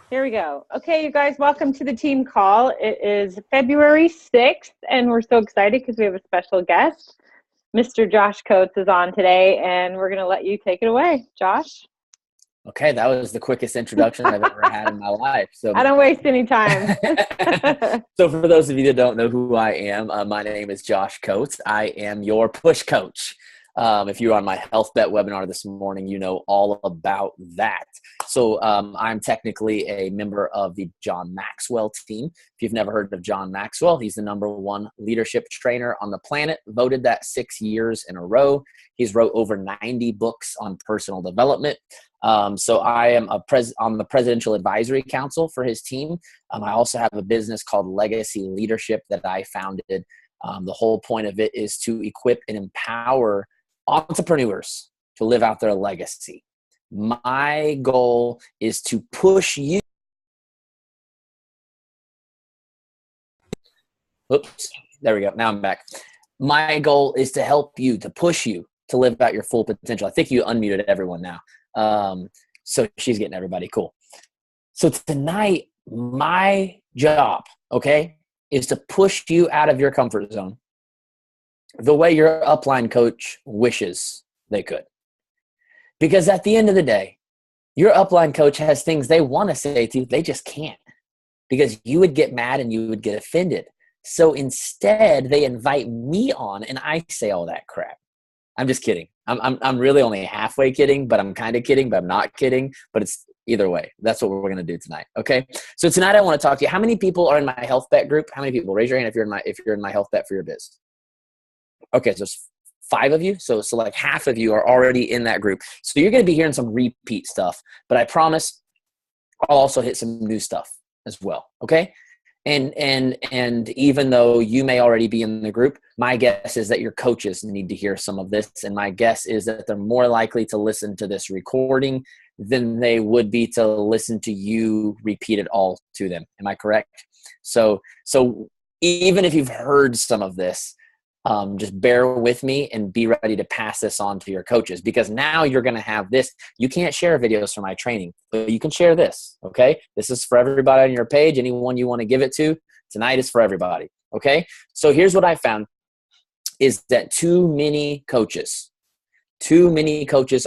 Here we go. Okay, you guys, welcome to the team call. It is February 6th, and we're so excited because we have a special guest. Mr. Josh Coates is on today, and we're going to let you take it away. Josh? Okay, that was the quickest introduction I've ever had in my life. So, I don't waste any time. so for those of you that don't know who I am, my name is Josh Coates. I am your push coach. If you were on my Health Bet webinar this morning, you know all about that. So I'm technically a member of the John Maxwell team. If you've never heard of John Maxwell, he's the #1 leadership trainer on the planet, voted that 6 years in a row. He's wrote over 90 books on personal development. So I am on the Presidential Advisory Council for his team. I also have a business called Legacy Leadership that I founded. The whole point of it is to equip and empower entrepreneurs to live out their legacy. My goal is to push you. Oops, there we go. Now I'm back. My goal is to help you, to push you to live out your full potential. I think you unmuted everyone now. So she's getting everybody cool. So tonight, my job, okay, is to push you out of your comfort zone the way your upline coach wishes they could. Because at the end of the day, your upline coach has things they want to say to you, they just can't. Because you would get mad and you would get offended. So instead, they invite me on and I say all that crap. I'm just kidding. I'm really only halfway kidding, but I'm kind of kidding, but I'm not kidding. But it's either way. That's what we're going to do tonight. Okay. So tonight I want to talk to you. How many people are in my Health Bet group? How many people? Raise your hand if you're in my Health Bet for your biz. Okay, so it's 5 of you. So like half of you are already in that group. So you're going to be hearing some repeat stuff, but I promise I'll also hit some new stuff as well. Okay. And even though you may already be in the group, my guess is that your coaches need to hear some of this. And my guess is that they're more likely to listen to this recording than they would be to listen to you repeat it all to them. Am I correct? So even if you've heard some of this, just bear with me and be ready to pass this on to your coaches, because now you're going to have this. You can't share videos from my training, but you can share this. Okay. This is for everybody on your page. Anyone you want to give it to tonight is for everybody. Okay. So here's what I found is that too many coaches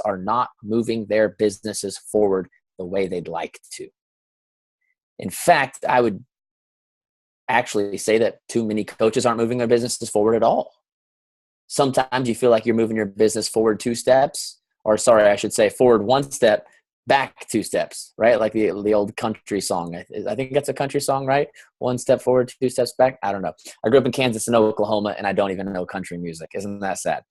are not moving their businesses forward the way they'd like to. In fact, I would actually say that too many coaches aren't moving their businesses forward at all. Sometimes you feel like you're moving your business forward 2 steps, or sorry, I should say forward 1 step, back 2 steps, right? Like the old country song. I think that's a country song, right? 1 step forward, 2 steps back. I don't know. I grew up in Kansas and Oklahoma, and I don't even know country music. Isn't that sad?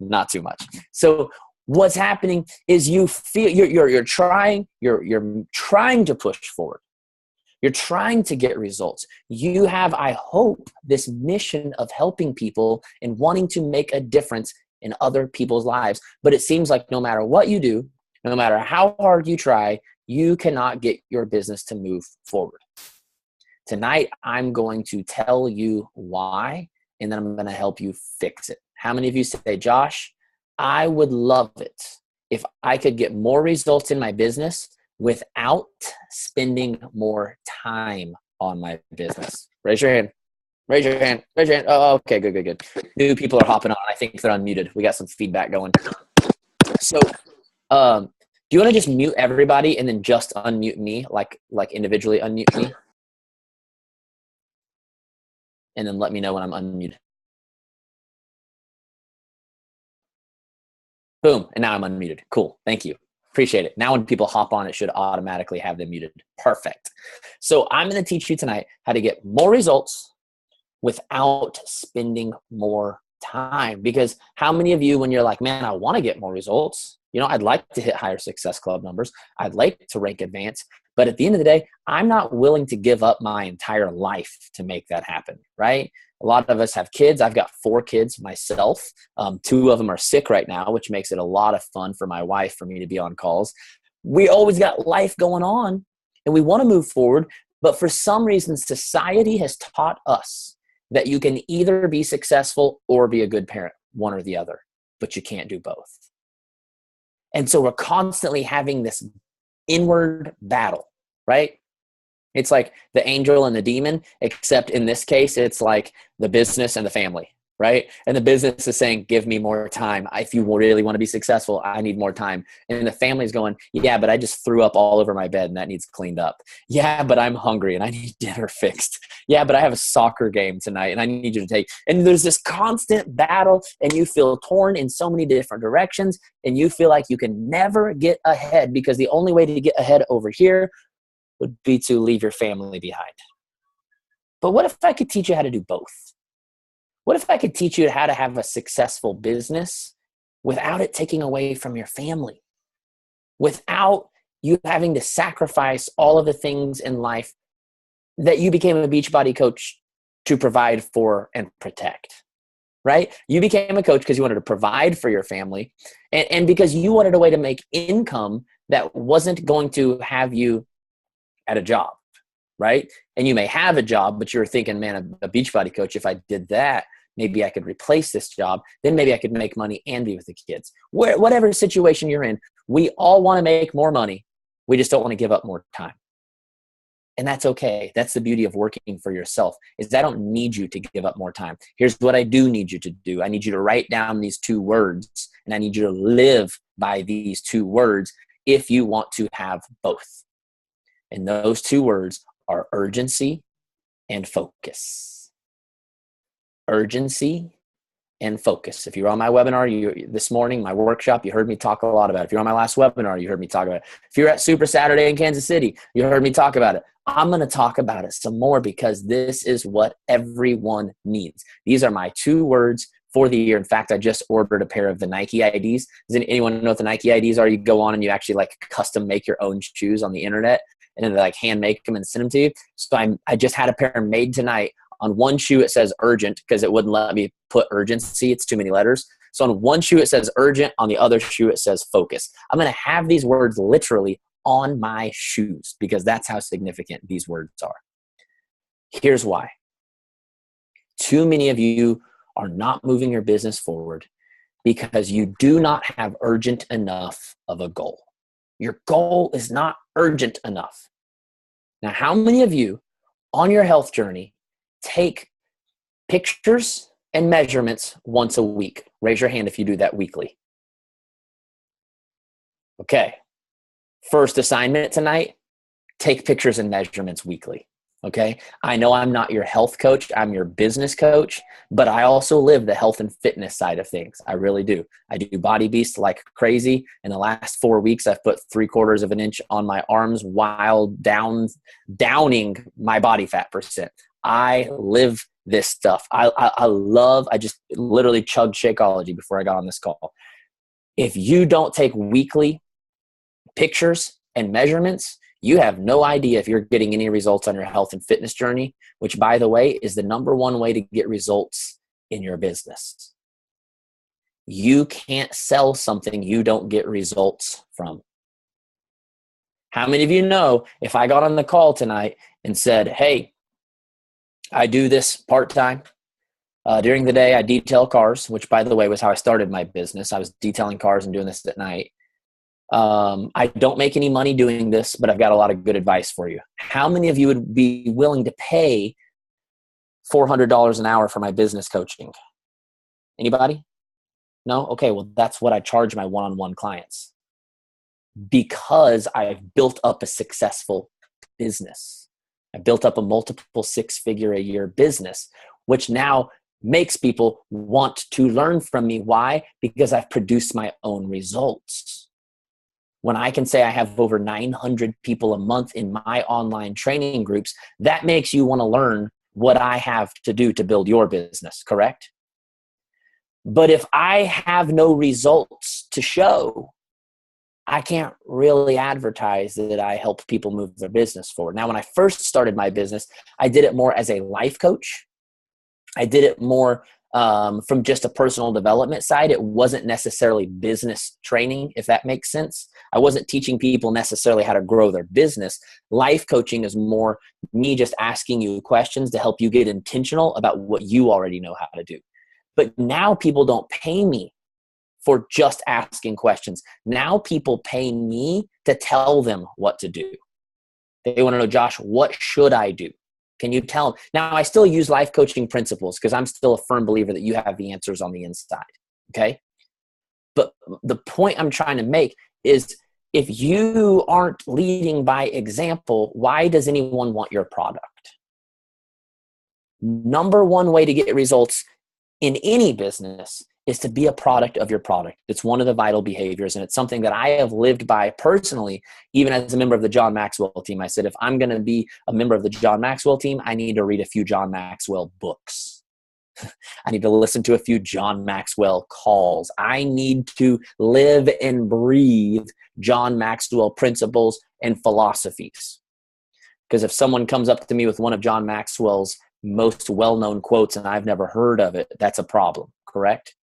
Not too much. So what's happening is you feel you're trying to push forward. You're trying to get results. You have, I hope, this mission of helping people and wanting to make a difference in other people's lives. But it seems like no matter what you do, no matter how hard you try, you cannot get your business to move forward. Tonight, I'm going to tell you why, and then I'm going to help you fix it. How many of you say, Josh, I would love it if I could get more results in my business without spending more time on my business? Raise your hand. Raise your hand. Raise your hand. Oh, okay. Good. New people are hopping on. I think they're unmuted. We got some feedback going. So, do you want to just mute everybody and then just unmute me, like individually unmute me? And then let me know when I'm unmuted. Boom. And now I'm unmuted. Cool. Thank you. Appreciate it. Now when people hop on, it should automatically have them muted. Perfect. So I'm going to teach you tonight how to get more results without spending more time. Because how many of you, when you're like, man, I want to get more results, I'd like to hit higher Success Club numbers, I'd like to rank advanced, but at the end of the day, I'm not willing to give up my entire life to make that happen, right? A lot of us have kids. I've got 4 kids myself. 2 of them are sick right now, which makes it a lot of fun for my wife, for me to be on calls. We always got life going on and we want to move forward. But for some reason, society has taught us that you can either be successful or be a good parent, one or the other, but you can't do both. And so we're constantly having this inward battle, right? It's like the angel and the demon, except in this case, it's like the business and the family, right? And the business is saying, give me more time. If you really want to be successful, I need more time. And the family's going, yeah, but I just threw up all over my bed and that needs cleaned up. Yeah, but I'm hungry and I need dinner fixed. Yeah, but I have a soccer game tonight and I need you to take. And there's this constant battle and you feel torn in so many different directions and you feel like you can never get ahead because the only way to get ahead over here would be to leave your family behind. But what if I could teach you how to do both? What if I could teach you how to have a successful business without it taking away from your family? Without you having to sacrifice all of the things in life that you became a Beachbody coach to provide for and protect, right? You became a coach because you wanted to provide for your family and because you wanted a way to make income that wasn't going to have you at a job, right? And you may have a job, but you're thinking, man, a Beachbody coach, if I did that, maybe I could replace this job. Then maybe I could make money and be with the kids. Whatever situation you're in, we all want to make more money. We just don't want to give up more time. And that's okay. That's the beauty of working for yourself, is I don't need you to give up more time. Here's what I do need you to do. I need you to write down these 2 words, and I need you to live by these 2 words if you want to have both. And those 2 words are urgency and focus. Urgency and focus. If you're on my webinar this morning, my workshop, you heard me talk a lot about it. If you're on my last webinar, you heard me talk about it. If you're at Super Saturday in Kansas City, you heard me talk about it. I'm going to talk about it some more because this is what everyone needs. These are my 2 words for the year. In fact, I just ordered a pair of the Nike IDs. Does anyone know what the Nike IDs are? You go on and you actually like custom make your own shoes on the internet and then they like hand make them and send them to you. So I just had a pair made tonight. On one shoe, it says urgent because it wouldn't let me put urgency. It's too many letters. So on one shoe, it says urgent. On the other shoe, it says focus. I'm going to have these words literally on my shoes because that's how significant these words are. Here's why. Too many of you are not moving your business forward because you do not have urgent enough of a goal. Your goal is not urgent enough. Now, how many of you on your health journey take pictures and measurements once a week? Raise your hand if you do that weekly. Okay. First assignment tonight, take pictures and measurements weekly. Okay. I know I'm not your health coach. I'm your business coach, but I also live the health and fitness side of things. I really do. I do Body Beast like crazy. In the last 4 weeks, I've put 3/4 of an inch on my arms while downing my body fat percent. I live this stuff. I just literally chugged Shakeology before I got on this call. If you don't take weekly pictures and measurements, you have no idea if you're getting any results on your health and fitness journey, which, by the way, is the #1 way to get results in your business. You can't sell something you don't get results from. How many of you know if I got on the call tonight and said, hey, I do this part-time. During the day, I detail cars, which, by the way, was how I started my business. I was detailing cars and doing this at night. I don't make any money doing this, but I've got a lot of good advice for you. How many of you would be willing to pay $400 an hour for my business coaching? Anybody? No? Okay, well, that's what I charge my one-on-one clients because I've built up a successful business. I built up a multiple 6-figure-a-year business, which now makes people want to learn from me. Why? Because I've produced my own results. When I can say I have over 900 people a month in my online training groups, that makes you want to learn what I have to do to build your business, correct? But if I have no results to show, I can't really advertise that I help people move their business forward. Now, when I first started my business, I did it more as a life coach. I did it more from just a personal development side. It wasn't necessarily business training, if that makes sense. I wasn't teaching people necessarily how to grow their business. Life coaching is more me just asking you questions to help you get intentional about what you already know how to do. But now people don't pay me for just asking questions. Now people pay me to tell them what to do. They want to know, Josh, what should I do? Can you tell them? Now, I still use life coaching principles because I'm still a firm believer that you have the answers on the inside. Okay. But the point I'm trying to make is, if you aren't leading by example, why does anyone want your product? Number one way to get results in any business is to be a product of your product. It's one of the vital behaviors, and it's something that I have lived by personally, even as a member of the John Maxwell team. I said, if I'm going to be a member of the John Maxwell team, I need to read a few John Maxwell books. I need to listen to a few John Maxwell calls. I need to live and breathe John Maxwell principles and philosophies. Because if someone comes up to me with one of John Maxwell's most well-known quotes and I've never heard of it, that's a problem, correct?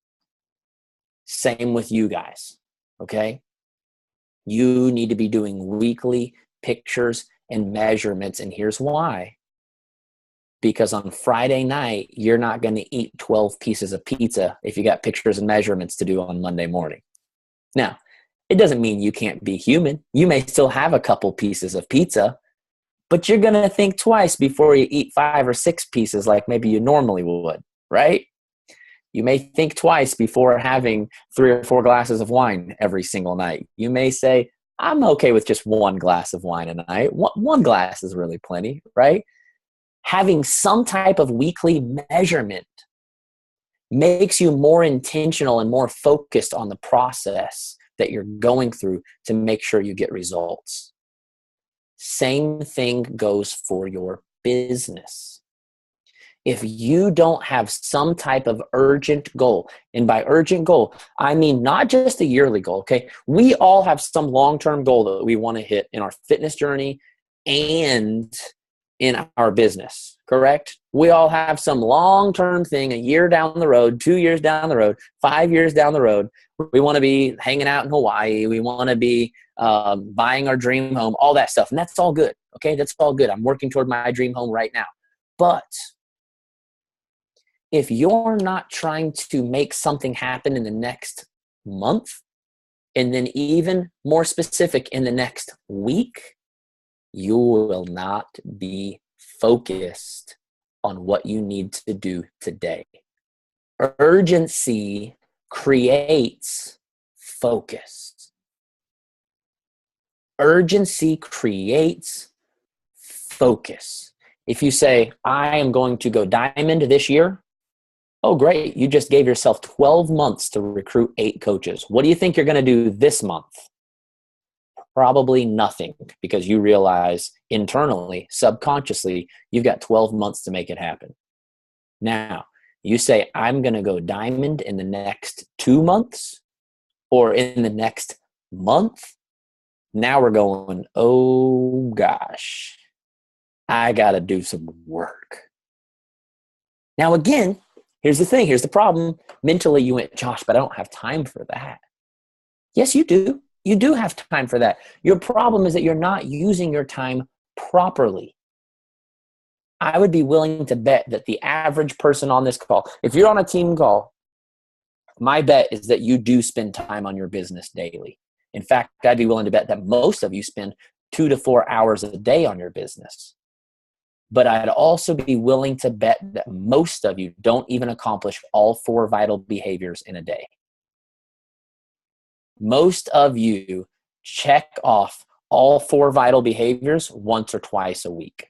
Same with you guys, okay? You need to be doing weekly pictures and measurements, and here's why. Because on Friday night, you're not going to eat 12 pieces of pizza if you got pictures and measurements to do on Monday morning. Now, it doesn't mean you can't be human. You may still have a couple pieces of pizza, but you're going to think twice before you eat 5 or 6 pieces like maybe you normally would, right? You may think twice before having 3 or 4 glasses of wine every single night. You may say, I'm okay with just 1 glass of wine a night. One glass is really plenty, right? Having some type of weekly measurement makes you more intentional and more focused on the process that you're going through to make sure you get results. Same thing goes for your business. If you don't have some type of urgent goal, and by urgent goal, I mean not just a yearly goal, okay? We all have some long-term goal that we want to hit in our fitness journey and in our business, correct? We all have some long-term thing, a year down the road, 2 years down the road, 5 years down the road. We want to be hanging out in Hawaii. We want to be buying our dream home, all that stuff. And that's all good, okay? That's all good. I'm working toward my dream home right now. But if you're not trying to make something happen in the next month, and then even more specific in the next week, you will not be focused on what you need to do today. Urgency creates focus. Urgency creates focus. If you say, I am going to go diamond this year, oh, great. You just gave yourself 12 months to recruit 8 coaches. What do you think you're going to do this month? Probably nothing, because you realize internally, subconsciously, you've got 12 months to make it happen. Now, you say, I'm going to go diamond in the next 2 months or in the next month. Now we're going, oh gosh, I got to do some work. Now, again, here's the thing. Here's the problem. Mentally, you went, Josh, but I don't have time for that. Yes, you do. You do have time for that. Your problem is that you're not using your time properly. I would be willing to bet that the average person on this call, if you're on a team call, my bet is that you do spend time on your business daily. In fact, I'd be willing to bet that most of you spend 2 to 4 hours a day on your business. But I'd also be willing to bet that most of you don't even accomplish all 4 vital behaviors in a day. Most of you check off all 4 vital behaviors once or twice a week.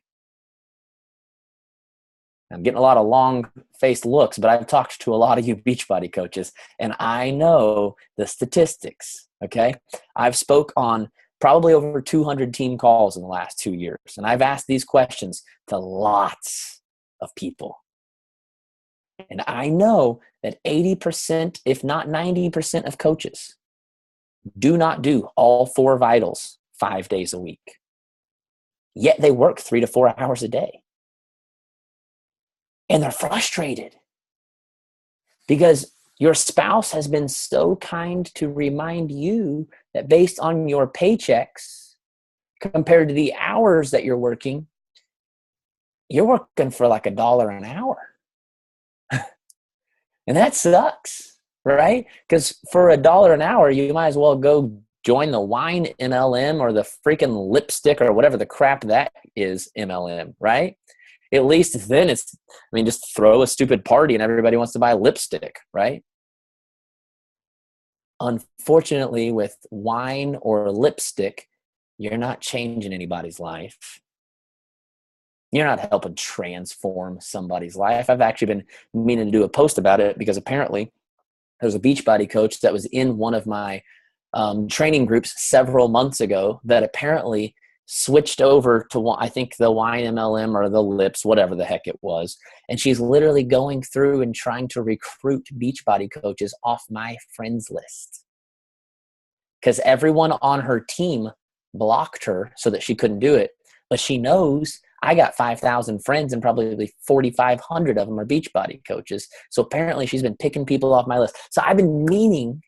I'm getting a lot of long-faced looks, but I've talked to a lot of you Beachbody coaches, and I know the statistics, okay? I've spoke on probably over 200 team calls in the last 2 years, and I've asked these questions to lots of people. And I know that 80%, if not 90% of coaches do not do all 4 vitals 5 days a week. Yet they work 3 to 4 hours a day. And they're frustrated because your spouse has been so kind to remind you that based on your paychecks compared to the hours that you're working for like $1 an hour. And that sucks, right? Because for $1 an hour, you might as well go Join the wine MLM or the freaking lipstick or whatever the crap that is MLM, right? At least then it's, I mean, just throw a stupid party and everybody wants to buy lipstick, right? Unfortunately, with wine or lipstick, you're not changing anybody's life. You're not helping transform somebody's life. I've actually been meaning to do a post about it because apparently there's a Beachbody coach that was in one of my training groups several months ago that apparently switched over to, I think, the wine MLM or the lips, whatever the heck it was. And she's literally going through and trying to recruit Beachbody coaches off my friends list because everyone on her team blocked her so that she couldn't do it. But she knows I got 5,000 friends and probably 4,500 of them are Beachbody coaches. So apparently she's been picking people off my list. So I've been meaning,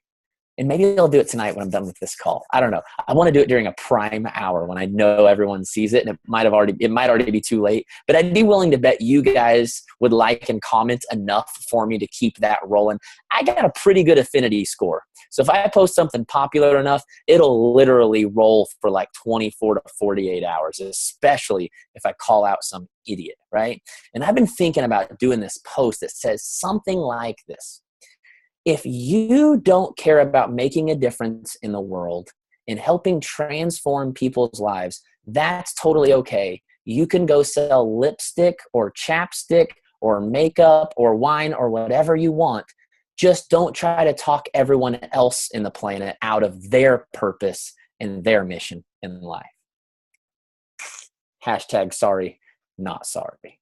and maybe I'll do it tonight when I'm done with this call. I don't know. I want to do it during a prime hour when I know everyone sees it, and it might already be too late. But I'd be willing to bet you guys would like and comment enough for me to keep that rolling. I got a pretty good affinity score. So if I post something popular enough, it'll literally roll for like 24 to 48 hours, especially if I call out some idiot, right? And I've been thinking about doing this post that says something like this. If you don't care about making a difference in the world and helping transform people's lives, that's totally okay. You can go sell lipstick or chapstick or makeup or wine or whatever you want. Just don't try to talk everyone else in the planet out of their purpose and their mission in life. Hashtag sorry, not sorry.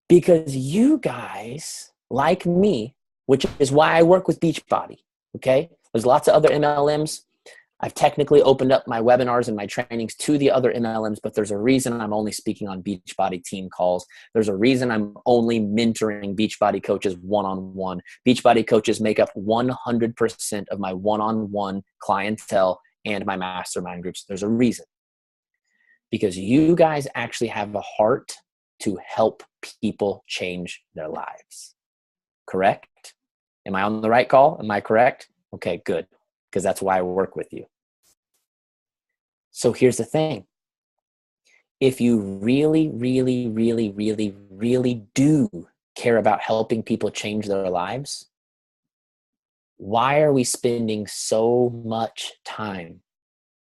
Because you guys, like me, which is why I work with Beachbody, okay? There's lots of other MLMs. I've technically opened up my webinars and my trainings to the other MLMs, but there's a reason I'm only speaking on Beachbody team calls. There's a reason I'm only mentoring Beachbody coaches one-on-one. Beachbody coaches make up 100% of my one-on-one clientele and my mastermind groups. There's a reason. Because you guys actually have a heart to help people change their lives. Correct? Am I on the right call? Am I correct? Okay, good. Because that's why I work with you. So here's the thing. If you really, really, really, really, really do care about helping people change their lives, why are we spending so much time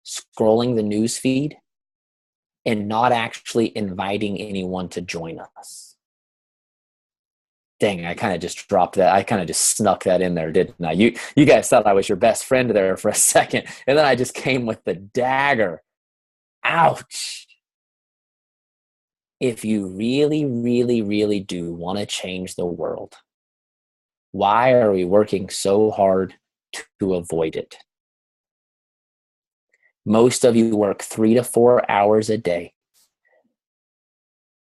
scrolling the news feed and not actually inviting anyone to join us? Dang, I kind of just dropped that. I kind of just snuck that in there, didn't I? You guys thought I was your best friend there for a second, and then I just came with the dagger. Ouch. If you really, really, really do want to change the world, why are we working so hard to avoid it? Most of you work 3 to 4 hours a day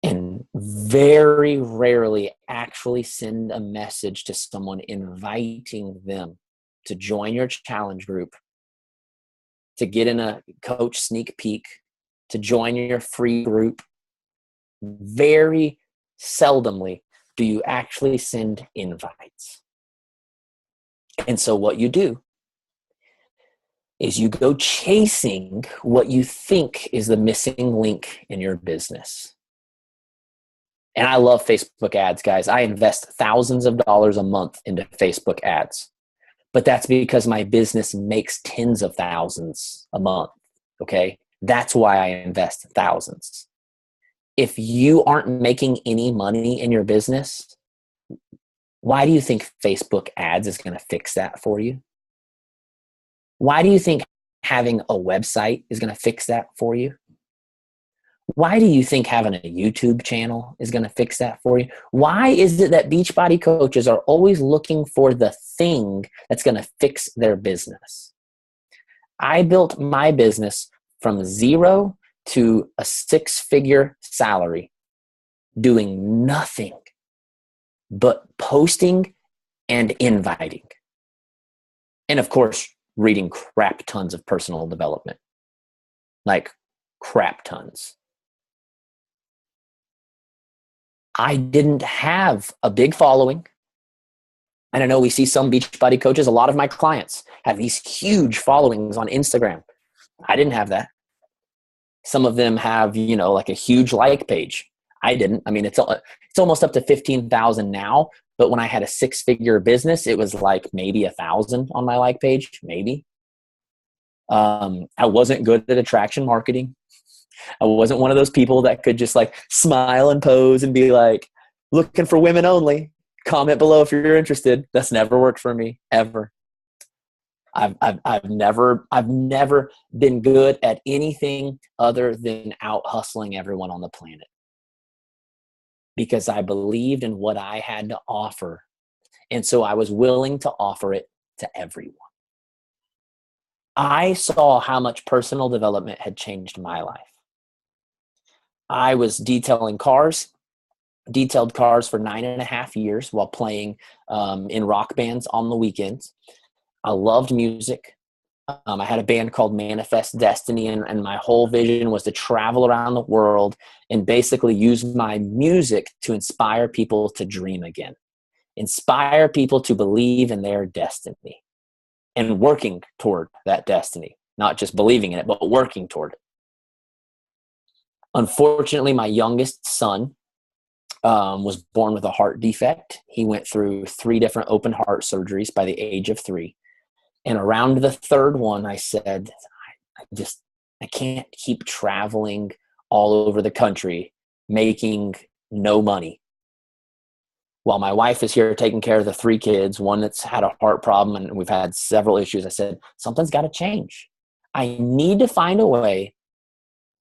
and very rarely actually send a message to someone inviting them to join your challenge group, to get in a coach sneak peek, to join your free group. Very seldomly do you actually send invites. And so what you do is you go chasing what you think is the missing link in your business. And I love Facebook ads, guys. I invest thousands of dollars a month into Facebook ads. But that's because my business makes tens of thousands a month, okay? That's why I invest thousands. If you aren't making any money in your business, why do you think Facebook ads is going to fix that for you? Why do you think having a website is going to fix that for you? Why do you think having a YouTube channel is going to fix that for you? Why is it that Beachbody coaches are always looking for the thing that's going to fix their business? I built my business from 0 to a 6-figure salary doing nothing but posting and inviting. And of course, reading crap tons of personal development. Like crap tons. I didn't have a big following. And I know we see some Beachbody coaches, a lot of my clients have these huge followings on Instagram. I didn't have that. Some of them have, like a huge like page. I didn't. I mean, it's almost up to 15,000 now. But when I had a 6-figure business, it was like maybe 1,000 on my like page, maybe. I wasn't good at attraction marketing. I wasn't one of those people that could just like smile and pose and be like, looking for women only. Comment below if you're interested. That's never worked for me, ever. I've never been good at anything other than out hustling everyone on the planet, because I believed in what I had to offer. And so I was willing to offer it to everyone. I saw how much personal development had changed my life. I was detailed cars for 9.5 years while playing in rock bands on the weekends. I loved music. I had a band called Manifest Destiny, and my whole vision was to travel around the world and basically use my music to inspire people to dream again, inspire people to believe in their destiny and working toward that destiny, not just believing in it, but working toward it. Unfortunately, my youngest son was born with a heart defect. He went through 3 different open heart surgeries by the age of 3. And around the 3rd one, I said, I can't keep traveling all over the country, making no money, while my wife is here taking care of the 3 kids, one that's had a heart problem, and we've had several issues. I said, something's got to change. I need to find a way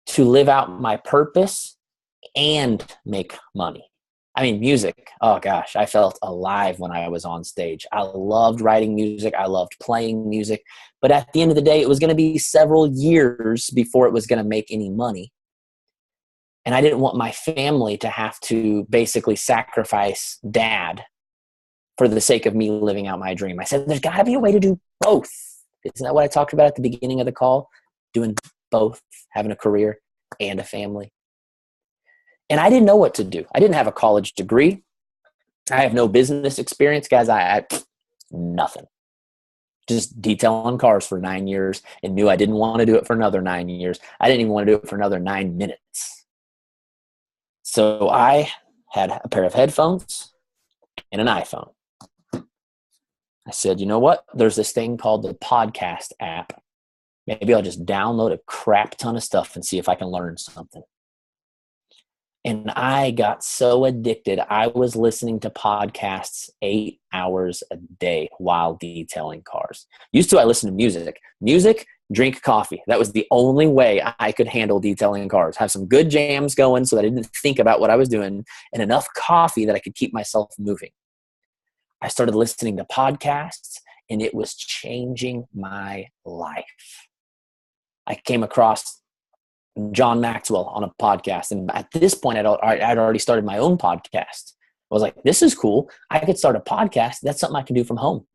to live out my purpose and make money. I mean, music, oh gosh, I felt alive when I was on stage. I loved writing music. I loved playing music. But at the end of the day, it was going to be several years before it was going to make any money. And I didn't want my family to have to basically sacrifice dad for the sake of me living out my dream. I said, there's got to be a way to do both. Isn't that what I talked about at the beginning of the call? Doing both, having a career and a family. And I didn't know what to do. I didn't have a college degree. I have no business experience, guys. I nothing. Just detailing cars for 9 years and knew I didn't want to do it for another 9 years. I didn't even want to do it for another 9 minutes. So I had a pair of headphones and an iPhone. I said, you know what? There's this thing called the podcast app. Maybe I'll just download a crap ton of stuff and see if I can learn something. And I got so addicted. I was listening to podcasts 8 hours a day while detailing cars. Used to, I listened to music, drink coffee. That was the only way I could handle detailing cars. Have some good jams going so that I didn't think about what I was doing, and enough coffee that I could keep myself moving. I started listening to podcasts, and it was changing my life. I came across John Maxwell on a podcast. And at this point, I'd already started my own podcast. I was like, this is cool. I could start a podcast. That's something I can do from home.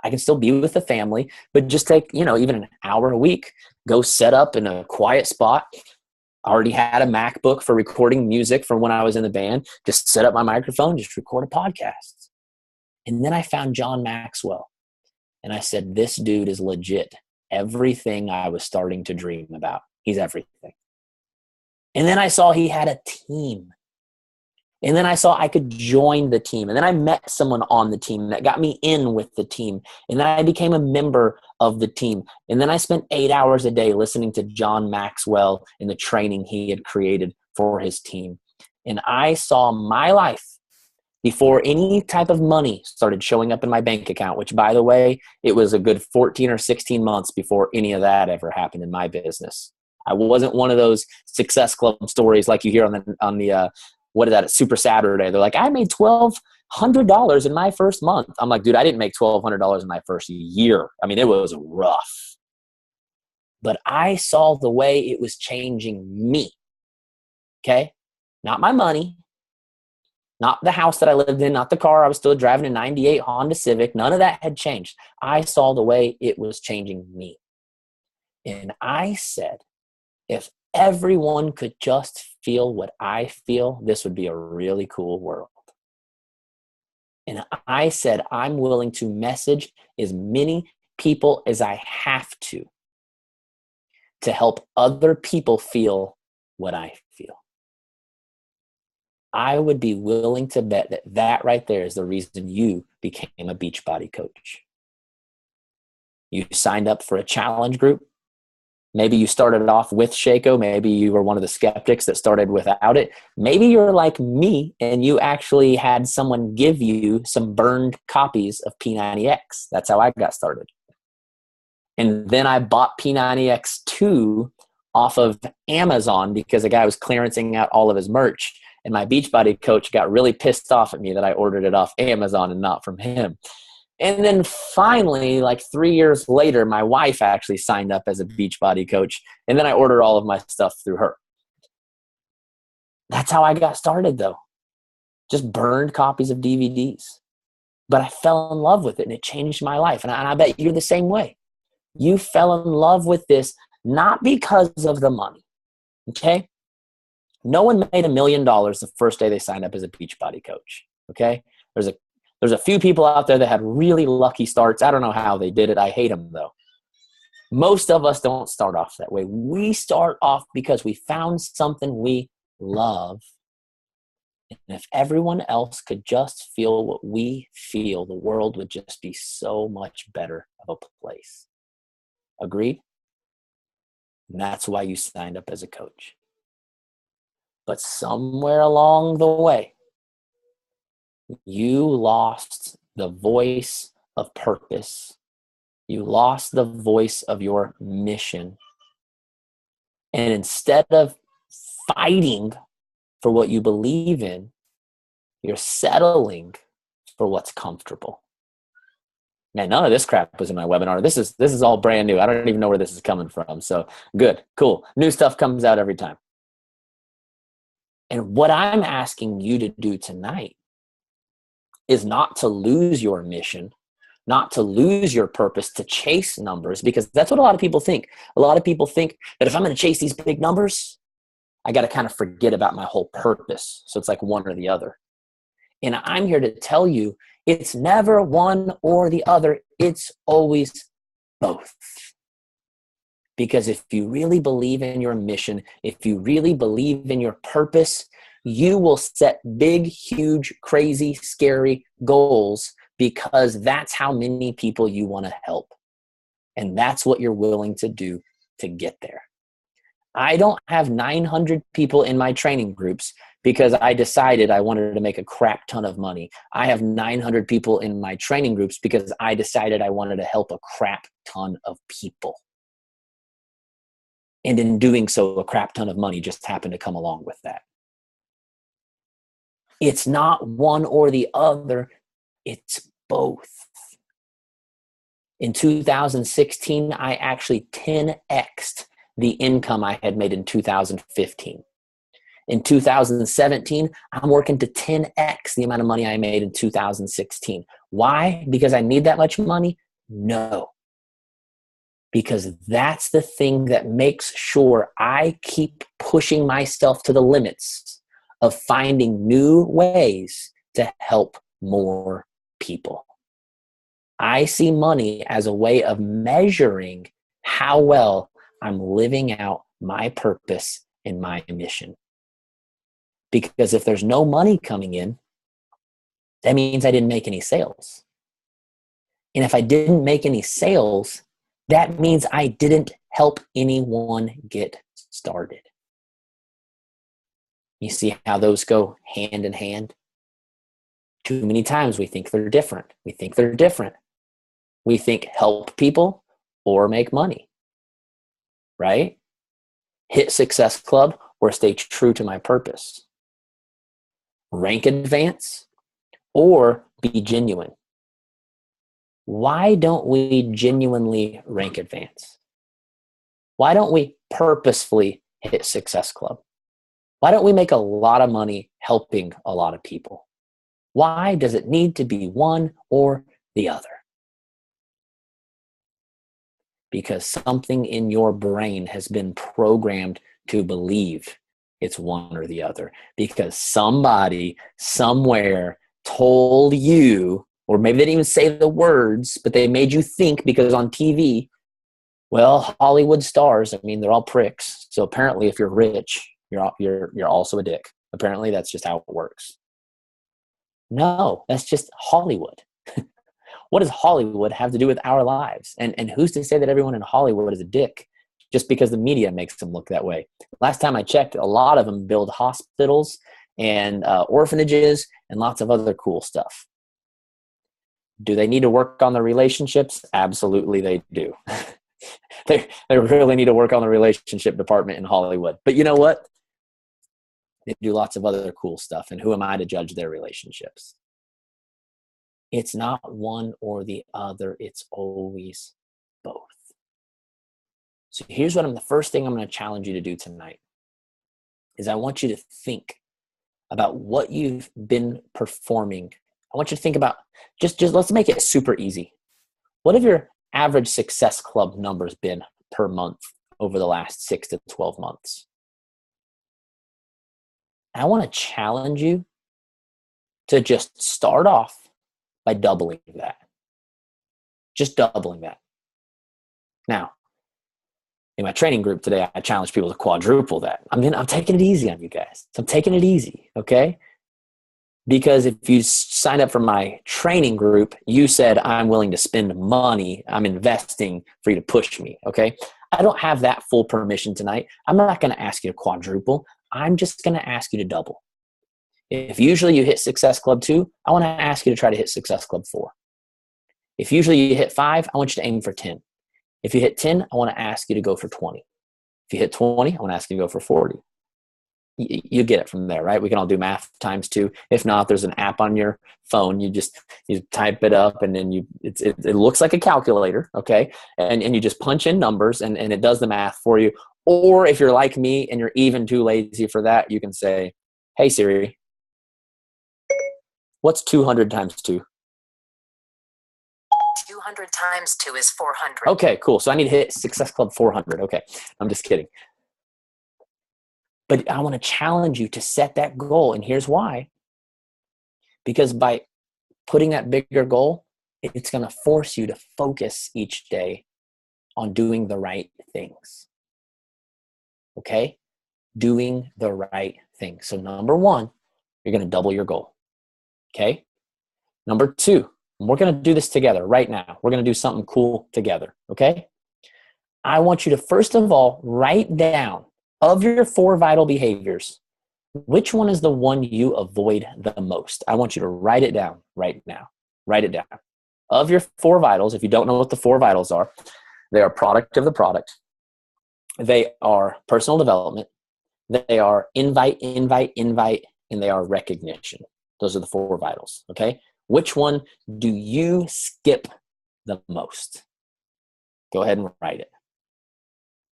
I can still be with the family, but just take, even an hour a week, go set up in a quiet spot. I already had a MacBook for recording music from when I was in the band. Just set up my microphone, just record a podcast. And then I found John Maxwell. And I said, this dude is legit. Everything I was starting to dream about. He's everything. And then I saw he had a team. And then I saw I could join the team. And then I met someone on the team that got me in with the team. And then I became a member of the team. And then I spent 8 hours a day listening to John Maxwell and the training he had created for his team. And I saw my life before any type of money started showing up in my bank account, which, by the way, it was a good 14 or 16 months before any of that ever happened in my business. I wasn't one of those Success Club stories like you hear on the what is that, Super Saturday. They're like, I made $1,200 in my first month. I'm like, dude, I didn't make $1,200 in my first year. I mean, it was rough. But I saw the way it was changing me. Okay? Not my money. Not the house that I lived in. Not the car. I was still driving a 98 Honda Civic. None of that had changed. I saw the way it was changing me. And I said, if everyone could just feel what I feel, this would be a really cool world. And I said, I'm willing to message as many people as I have to help other people feel what I feel. I would be willing to bet that that right there is the reason you became a Beachbody coach. You signed up for a challenge group. Maybe you started off with Shaco. Maybe you were one of the skeptics that started without it. Maybe you're like me and you actually had someone give you some burned copies of P90X. That's how I got started. And then I bought P90X2 off of Amazon because a guy was clearancing out all of his merch. And my Beachbody coach got really pissed off at me that I ordered it off Amazon and not from him. And then finally, like 3 years later, my wife actually signed up as a Beachbody coach. And then I ordered all of my stuff through her. That's how I got started, though. Just burned copies of DVDs. But I fell in love with it, and it changed my life. And I bet you're the same way. You fell in love with this not because of the money, okay? No one made $1 million the first day they signed up as a Beachbody coach, okay? There's a few people out there that had really lucky starts. I don't know how they did it. I hate them, though. Most of us don't start off that way. We start off because we found something we love. And if everyone else could just feel what we feel, the world would just be so much better of a place. Agreed? And that's why you signed up as a coach. But somewhere along the way, you lost the voice of purpose. You lost the voice of your mission. And instead of fighting for what you believe in, you're settling for what's comfortable. Man, none of this crap was in my webinar. This is all brand new. I don't even know where this is coming from. So good, cool. New stuff comes out every time. And what I'm asking you to do tonight is not to lose your mission, not to lose your purpose, to chase numbers, because that's what a lot of people think. A lot of people think that if I'm going to chase these big numbers, I got to kind of forget about my whole purpose. So it's like one or the other. And I'm here to tell you, it's never one or the other. It's always both. Because if you really believe in your mission, if you really believe in your purpose, you will set big, huge, crazy, scary goals because that's how many people you want to help. And that's what you're willing to do to get there. I don't have 900 people in my training groups because I decided I wanted to make a crap ton of money. I have 900 people in my training groups because I decided I wanted to help a crap ton of people. And in doing so, a crap ton of money just happened to come along with that. It's not one or the other. It's both. In 2016, I actually 10x'd the income I had made in 2015. In 2017, I'm working to 10x the amount of money I made in 2016. Why? Because I need that much money? No. Because that's the thing that makes sure I keep pushing myself to the limits of finding new ways to help more people. I see money as a way of measuring how well I'm living out my purpose and my mission. Because if there's no money coming in, that means I didn't make any sales. And if I didn't make any sales, that means I didn't help anyone get started. You see how those go hand in hand? Too many times we think they're different. We think help people or make money, right? Hit Success Club or stay true to my purpose. Rank advance or be genuine. Why don't we genuinely rank advance? Why don't we purposefully hit Success Club? Why don't we make a lot of money helping a lot of people? Why does it need to be one or the other? Because something in your brain has been programmed to believe it's one or the other. Because somebody, somewhere told you, or maybe they didn't even say the words, but they made you think because on TV, well, Hollywood stars, I mean, they're all pricks. So apparently if you're rich, you're also a dick. Apparently that's just how it works. No, that's just Hollywood. What does Hollywood have to do with our lives? And who's to say that everyone in Hollywood is a dick just because the media makes them look that way? Last time I checked, a lot of them build hospitals and orphanages and lots of other cool stuff. Do they need to work on their relationships? Absolutely they do. They really need to work on the relationship department in Hollywood. But you know what? They do lots of other cool stuff. And who am I to judge their relationships? It's not one or the other. It's always both. So here's the first thing I'm going to challenge you to do tonight is I want you to think about what you've been performing. I want you to think about, just let's make it super easy. What have your average Success Club numbers been per month over the last 6 to 12 months? I want to challenge you to just start off by doubling that. Just doubling that. Now, in my training group today, I challenge people to quadruple that. I'm taking it easy on you guys. I'm taking it easy, okay? Because if you signed up for my training group, you said, I'm willing to spend money. I'm investing for you to push me, okay? I don't have that full permission tonight. I'm not going to ask you to quadruple. I'm just going to ask you to double. If usually you hit Success Club 2, I want to ask you to try to hit Success Club 4. If usually you hit 5, I want you to aim for 10. If you hit 10, I want to ask you to go for 20. If you hit 20, I want to ask you to go for 40. You get it from there, right? We can all do math times 2. If not, there's an app on your phone. You type it up, and then it looks like a calculator, okay? And you just punch in numbers, and it does the math for you. Or if you're like me and you're even too lazy for that, you can say, hey, Siri, what's 200 times 2? 200 times 2 is 400. Okay, cool. So I need to hit Success Club 400. Okay, I'm just kidding. But I want to challenge you to set that goal. And here's why. Because by putting that bigger goal, it's going to force you to focus each day on doing the right things. Okay? Doing the right thing. So number 1, you're going to double your goal. Okay? Number 2, we're going to do this together right now. We're going to do something cool together. Okay? I want you to first of all write down, of your 4 vital behaviors, which one is the one you avoid the most? I want you to write it down right now. Write it down. Of your 4 vitals, if you don't know what the 4 vitals are, they are product of the product. They are personal development. They are invite, and they are recognition. Those are the 4 vitals, okay? Which one do you skip the most? Go ahead and write it.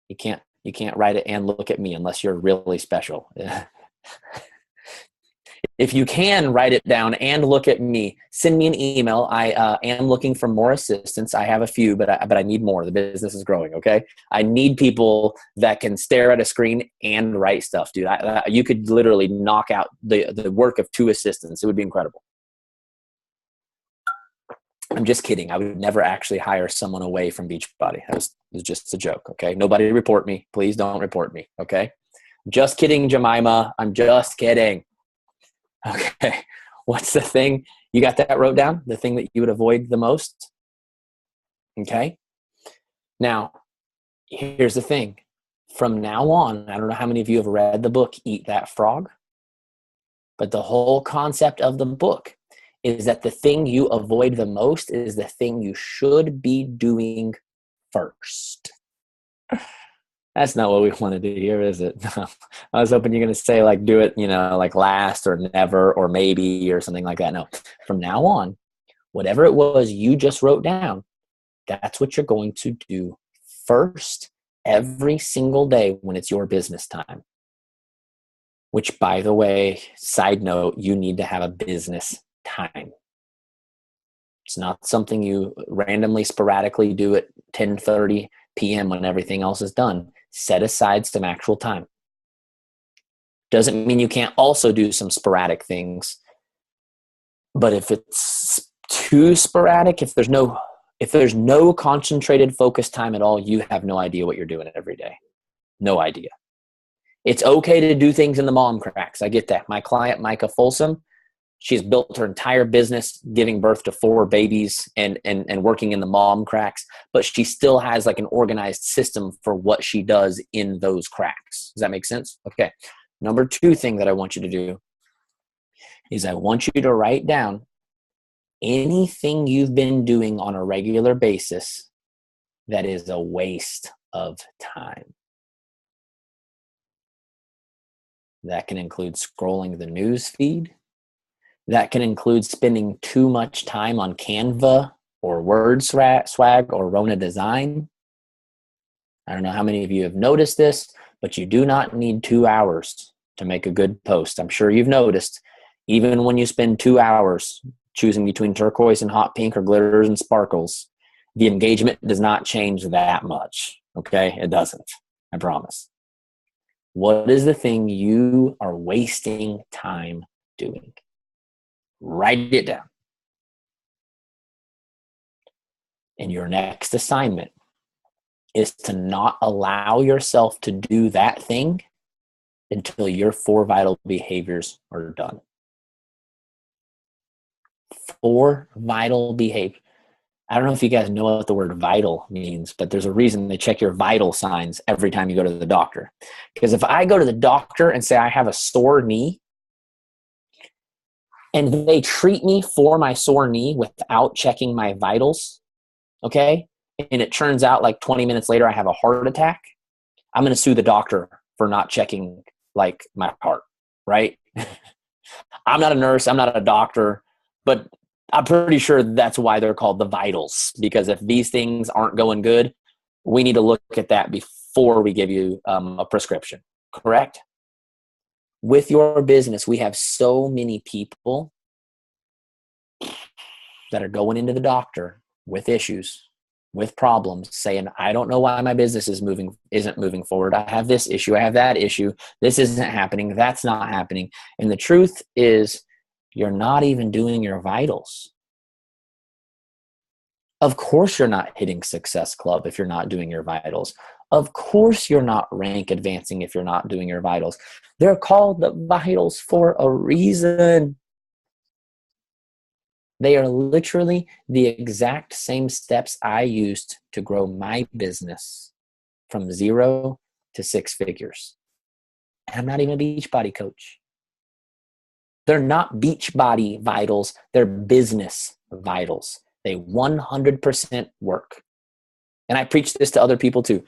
You can't write it and look at me unless you're really special. If you can write it down and look at me, send me an email. I am looking for more assistants. I have a few, but I need more. The business is growing, okay? I need people that can stare at a screen and write stuff, dude. You could literally knock out the work of 2 assistants. It would be incredible. I'm just kidding. I would never actually hire someone away from Beachbody. It was just a joke, okay? Nobody report me. Please don't report me, okay? Just kidding, Jemima. I'm just kidding. Okay. What's the thing? You got that wrote down? The thing that you would avoid the most? Okay. Now, here's the thing. From now on, I don't know how many of you have read the book, Eat That Frog, but the whole concept of the book is that the thing you avoid the most is the thing you should be doing first. That's not what we wanted to hear, is it? No. I was hoping you're going to say, like, do it, like last or never or maybe or something like that. No. From now on, whatever it was you just wrote down, that's what you're going to do first every single day when it's your business time. Which, by the way, side note, you need to have a business time. It's not something you randomly, sporadically do at 10:30 p.m. when everything else is done. Set aside some actual time. Doesn't mean you can't also do some sporadic things But if it's too sporadic, if there's no concentrated focus time at all, you have no idea what you're doing every day. No idea. It's okay to do things in the mom cracks. I get that. My client, Micah Folsom, she's built her entire business giving birth to 4 babies and working in the mom cracks, but she still has like an organized system for what she does in those cracks. Does that make sense? Okay. Number 2 thing that I want you to do is I want you to write down anything you've been doing on a regular basis that is a waste of time. That can include scrolling the news feed. That can include spending too much time on Canva or WordSwag or Rona Design. I don't know how many of you have noticed this, but you do not need 2 hours to make a good post. I'm sure you've noticed, even when you spend 2 hours choosing between turquoise and hot pink or glitters and sparkles, the engagement does not change that much. Okay? It doesn't. I promise. What is the thing you are wasting time doing? Write it down. And your next assignment is to not allow yourself to do that thing until your 4 vital behaviors are done. 4 vital behaviors. I don't know if you guys know what the word vital means, but there's a reason they check your vital signs every time you go to the doctor. Because if I go to the doctor and say I have a sore knee, and they treat me for my sore knee without checking my vitals, okay, and it turns out like 20 minutes later I have a heart attack, I'm going to sue the doctor for not checking like my heart, right? I'm not a nurse, I'm not a doctor, but I'm pretty sure that's why they're called the vitals, because if these things aren't going good, we need to look at that before we give you a prescription, correct? With your business, we have so many people that are going into the doctor with issues, with problems, saying, I don't know why my business isn't moving forward. I have this issue, I have that issue. This isn't happening, that's not happening. And the truth is, you're not even doing your vitals. Of course you're not hitting Success Club if you're not doing your vitals. Of course you're not rank advancing if you're not doing your vitals. They're called the vitals for a reason. They are literally the exact same steps I used to grow my business from 0 to 6 figures. And I'm not even a Beachbody coach. They're not Beachbody vitals, they're business vitals. They 100% work. And I preach this to other people too.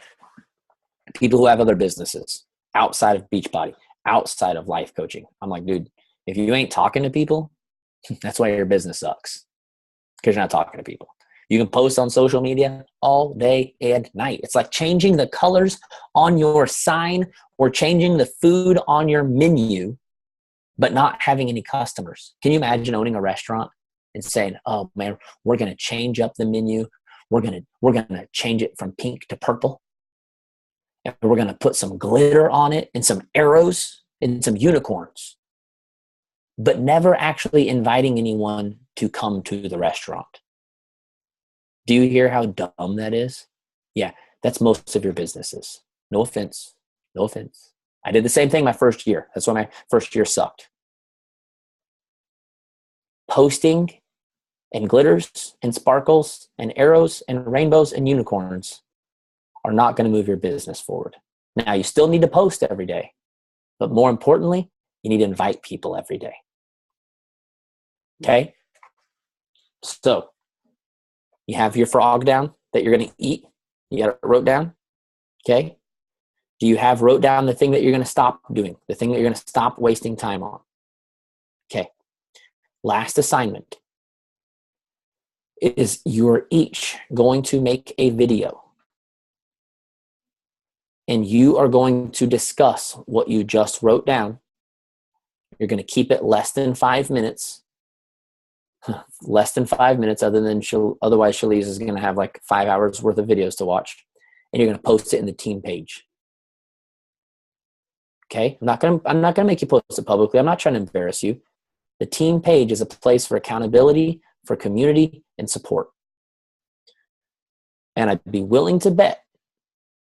People who have other businesses outside of Beachbody, outside of life coaching. I'm like, dude, if you ain't talking to people, that's why your business sucks. Because you're not talking to people. You can post on social media all day and night. It's like changing the colors on your sign or changing the food on your menu, but not having any customers. Can you imagine owning a restaurant and saying, oh man, we're going to change up the menu. We're going to change it from pink to purple. And we're going to put some glitter on it and some arrows and some unicorns, but never actually inviting anyone to come to the restaurant. Do you hear how dumb that is? Yeah, that's most of your businesses. No offense. No offense. I did the same thing my first year. That's why my first year sucked. Posting and glitters and sparkles and arrows and rainbows and unicorns are not going to move your business forward. Now, you still need to post every day, but more importantly, you need to invite people every day. Okay? So, you have your frog down that you're going to eat. You got it wrote down. Okay? Do you have wrote down the thing that you're going to stop doing? The thing that you're going to stop wasting time on? Okay. Last assignment is you're each going to make a video. And you are going to discuss what you just wrote down. You're going to keep it less than 5 minutes. Less than 5 minutes, otherwise Shalise is going to have like 5 hours worth of videos to watch. And you're going to post it in the team page. Okay? I'm not going to make you post it publicly. I'm not trying to embarrass you. The team page is a place for accountability, for community, and support. And I'd be willing to bet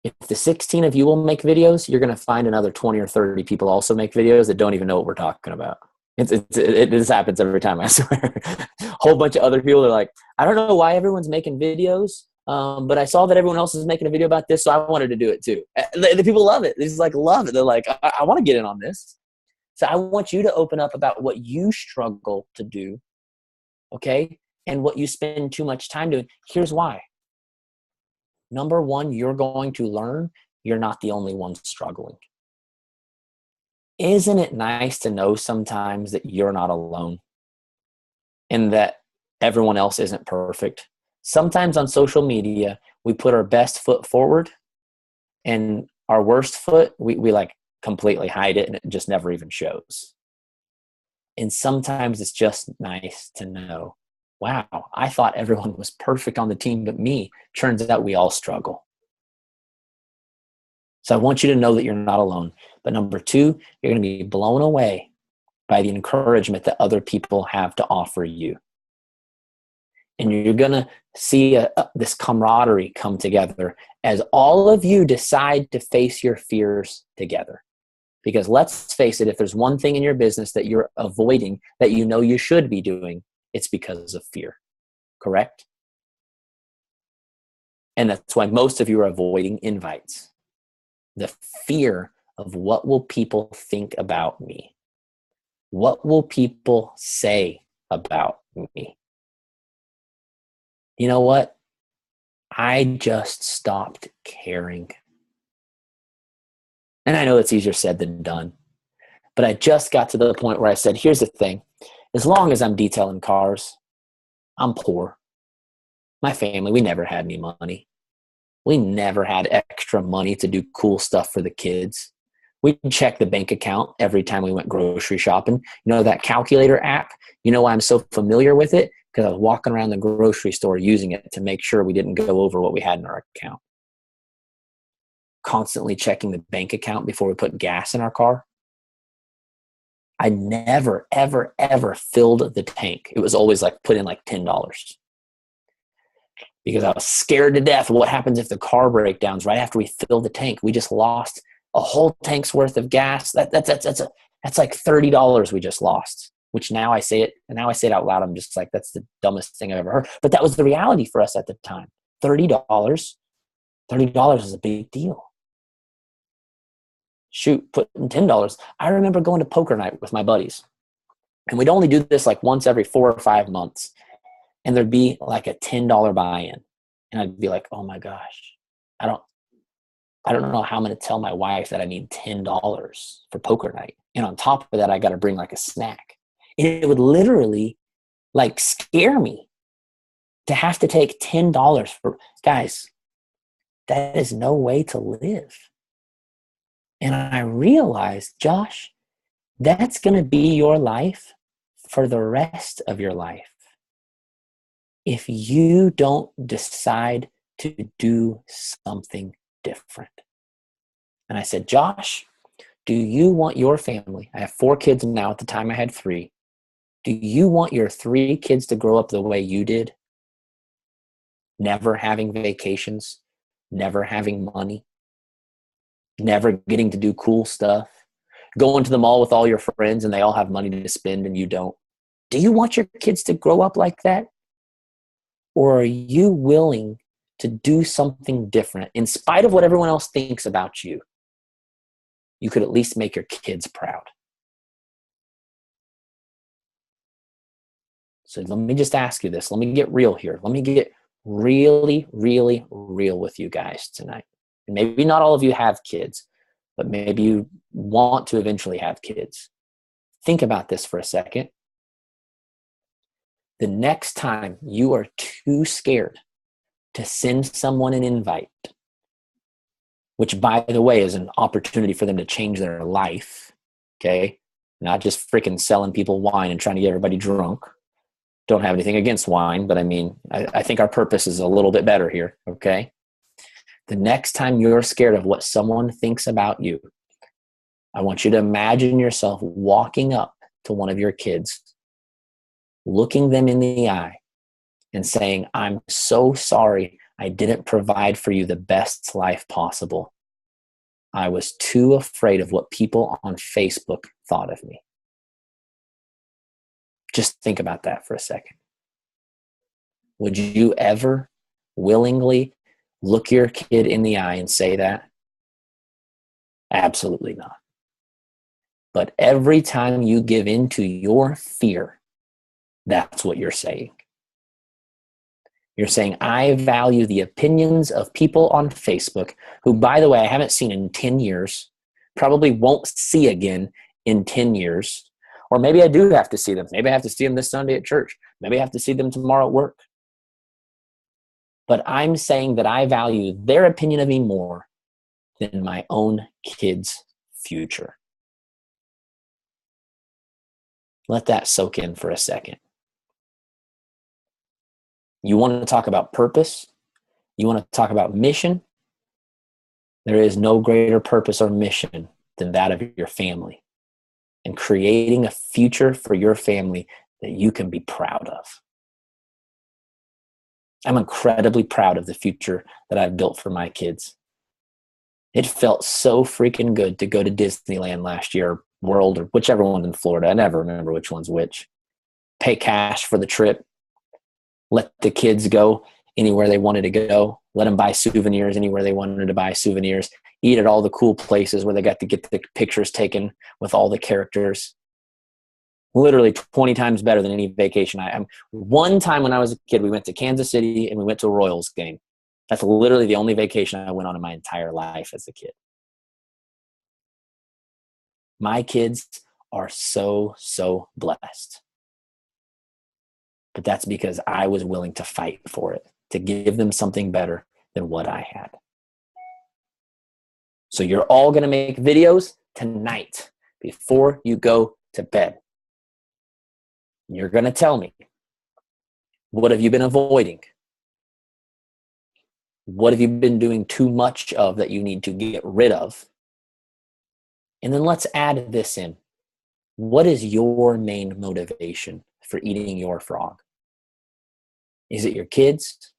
if the 16 of you will make videos, you're going to find another 20 or 30 people also make videos that don't even know what we're talking about. It just happens every time, I swear. A whole bunch of other people are like, I don't know why everyone's making videos, but I saw that everyone else is making a video about this, so I wanted to do it too. The people love it. They just like love it. They're like, I want to get in on this. So I want you to open up about what you struggle to do, okay, and what you spend too much time doing. Here's why. Number one, you're going to learn you're not the only one struggling. Isn't it nice to know sometimes that you're not alone and that everyone else isn't perfect? Sometimes on social media, we put our best foot forward and our worst foot, we like completely hide it and it just never even shows. And sometimes it's just nice to know, wow, I thought everyone was perfect on the team but me. Turns out we all struggle. So I want you to know that you're not alone. But number two, you're going to be blown away by the encouragement that other people have to offer you. And you're going to see this camaraderie come together as all of you decide to face your fears together. Because let's face it, if there's one thing in your business that you're avoiding that you know you should be doing, it's because of fear. Correct? And that's why most of you are avoiding invites. The fear of what will people think about me? What will people say about me? You know what? I just stopped caring. And I know it's easier said than done. But I just got to the point where I said, here's the thing. As long as I'm detailing cars, I'm poor. My family, we never had any money. We never had extra money to do cool stuff for the kids. We'd check the bank account every time we went grocery shopping. You know that calculator app? You know why I'm so familiar with it? Because I was walking around the grocery store using it to make sure we didn't go over what we had in our account. Constantly checking the bank account before we put gas in our car. I never, ever, ever filled the tank. It was always like put in like $10. Because I was scared to death. What happens if the car breakdowns right after we fill the tank? We just lost a whole tank's worth of gas. That's like $30 we just lost. Which now I say it out loud. I'm just like, that's the dumbest thing I've ever heard. But that was the reality for us at the time. $30 is a big deal. Shoot, put in $10. I remember going to poker night with my buddies. And we'd only do this like once every 4 or 5 months. And there'd be like a $10 buy-in. And I'd be like, oh my gosh, I don't know how I'm going to tell my wife that I need $10 for poker night. And on top of that, I got to bring like a snack. And it would literally like scare me to have to take $10 for, guys, that is no way to live. And I realized, Josh, that's going to be your life for the rest of your life. If you don't decide to do something different. And I said, Josh, do you want your family? I have 4 kids now. At the time I had 3. Do you want your 3 kids to grow up the way you did? Never having vacations, never having money, never getting to do cool stuff, going to the mall with all your friends and they all have money to spend and you don't. Do you want your kids to grow up like that? Or are you willing to do something different in spite of what everyone else thinks about you? You could at least make your kids proud. So let me just ask you this. Let me get real here. Let me get really, really real with you guys tonight. And maybe not all of you have kids, but maybe you want to eventually have kids. Think about this for a second. The next time you are too scared to send someone an invite, which by the way is an opportunity for them to change their life, okay? Not just freaking selling people wine and trying to get everybody drunk. Don't have anything against wine, but I mean, I think our purpose is a little bit better here, okay? The next time you're scared of what someone thinks about you, I want you to imagine yourself walking up to one of your kids looking them in the eye and saying, I'm so sorry I didn't provide for you the best life possible. I was too afraid of what people on Facebook thought of me. Just think about that for a second. Would you ever willingly look your kid in the eye and say that? Absolutely not. But every time you give in to your fear, that's what you're saying. You're saying, I value the opinions of people on Facebook who, by the way, I haven't seen in 10 years, probably won't see again in 10 years. Or maybe I do have to see them. Maybe I have to see them this Sunday at church. Maybe I have to see them tomorrow at work. But I'm saying that I value their opinion of me more than my own kids' future. Let that soak in for a second. You want to talk about purpose? You want to talk about mission? There is no greater purpose or mission than that of your family and creating a future for your family that you can be proud of. I'm incredibly proud of the future that I've built for my kids. It felt so freaking good to go to Disneyland last year, World, or whichever one in Florida. I never remember which one's which. Pay cash for the trip. Let the kids go anywhere they wanted to go. Let them buy souvenirs anywhere they wanted to buy souvenirs. Eat at all the cool places where they got to get the pictures taken with all the characters. Literally 20 times better than any vacation. One time when I was a kid, we went to Kansas City and we went to a Royals game. That's literally the only vacation I went on in my entire life as a kid. My kids are so blessed. But that's because I was willing to fight for it, to give them something better than what I had. So you're all going to make videos tonight before you go to bed. You're going to tell me, what have you been avoiding? What have you been doing too much of that you need to get rid of? And then let's add this in. What is your main motivation for eating your frog? Is it your kids?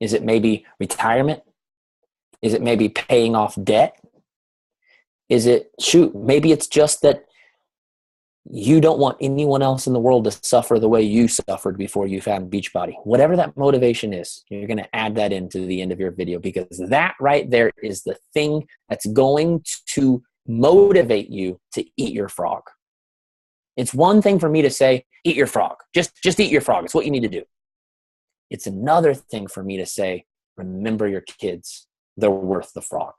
Is it maybe retirement? Is it maybe paying off debt? Is it, maybe it's just that you don't want anyone else in the world to suffer the way you suffered before you found Beachbody. Whatever that motivation is, you're going to add that into the end of your video, because that right there is the thing that's going to motivate you to eat your frog. It's one thing for me to say, eat your frog. Just eat your frog. It's what you need to do. It's another thing for me to say, remember your kids. They're worth the frog.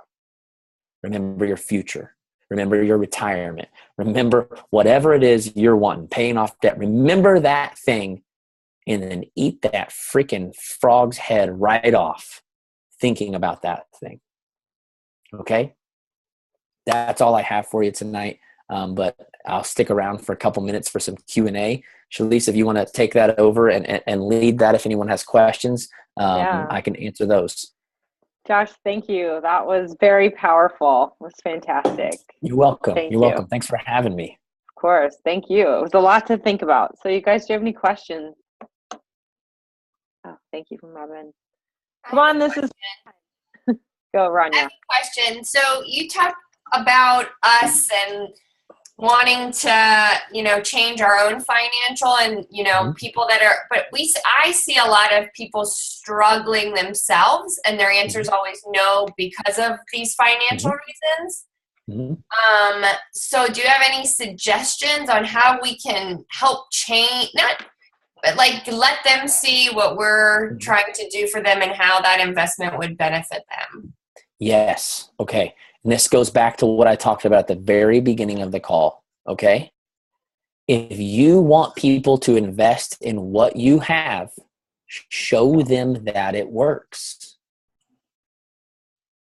Remember your future. Remember your retirement. Remember whatever it is you're wanting, paying off debt. Remember that thing and then eat that freaking frog's head right off thinking about that thing. Okay? That's all I have for you tonight. But I'll stick around for a couple minutes for some Q&A. Shalise, if you want to take that over and lead that, if anyone has questions, I can answer those. Josh, thank you. That was very powerful. It was fantastic. You're welcome. Thank You're you. welcome. Thanks for having me. Of course. Thank you. It was a lot to think about. So you guys, do you have any questions? Oh, thank you from Robin. Come on, this is go, Rania. I have a question. So you talked about us and wanting to, change our own financial and, people that are, but I see a lot of people struggling themselves and their answer is always no because of these financial reasons. So do you have any suggestions on how we can help change, but let them see what we're trying to do for them and how that investment would benefit them? Yes. Okay. And this goes back to what I talked about at the very beginning of the call. Okay. If you want people to invest in what you have, show them that it works.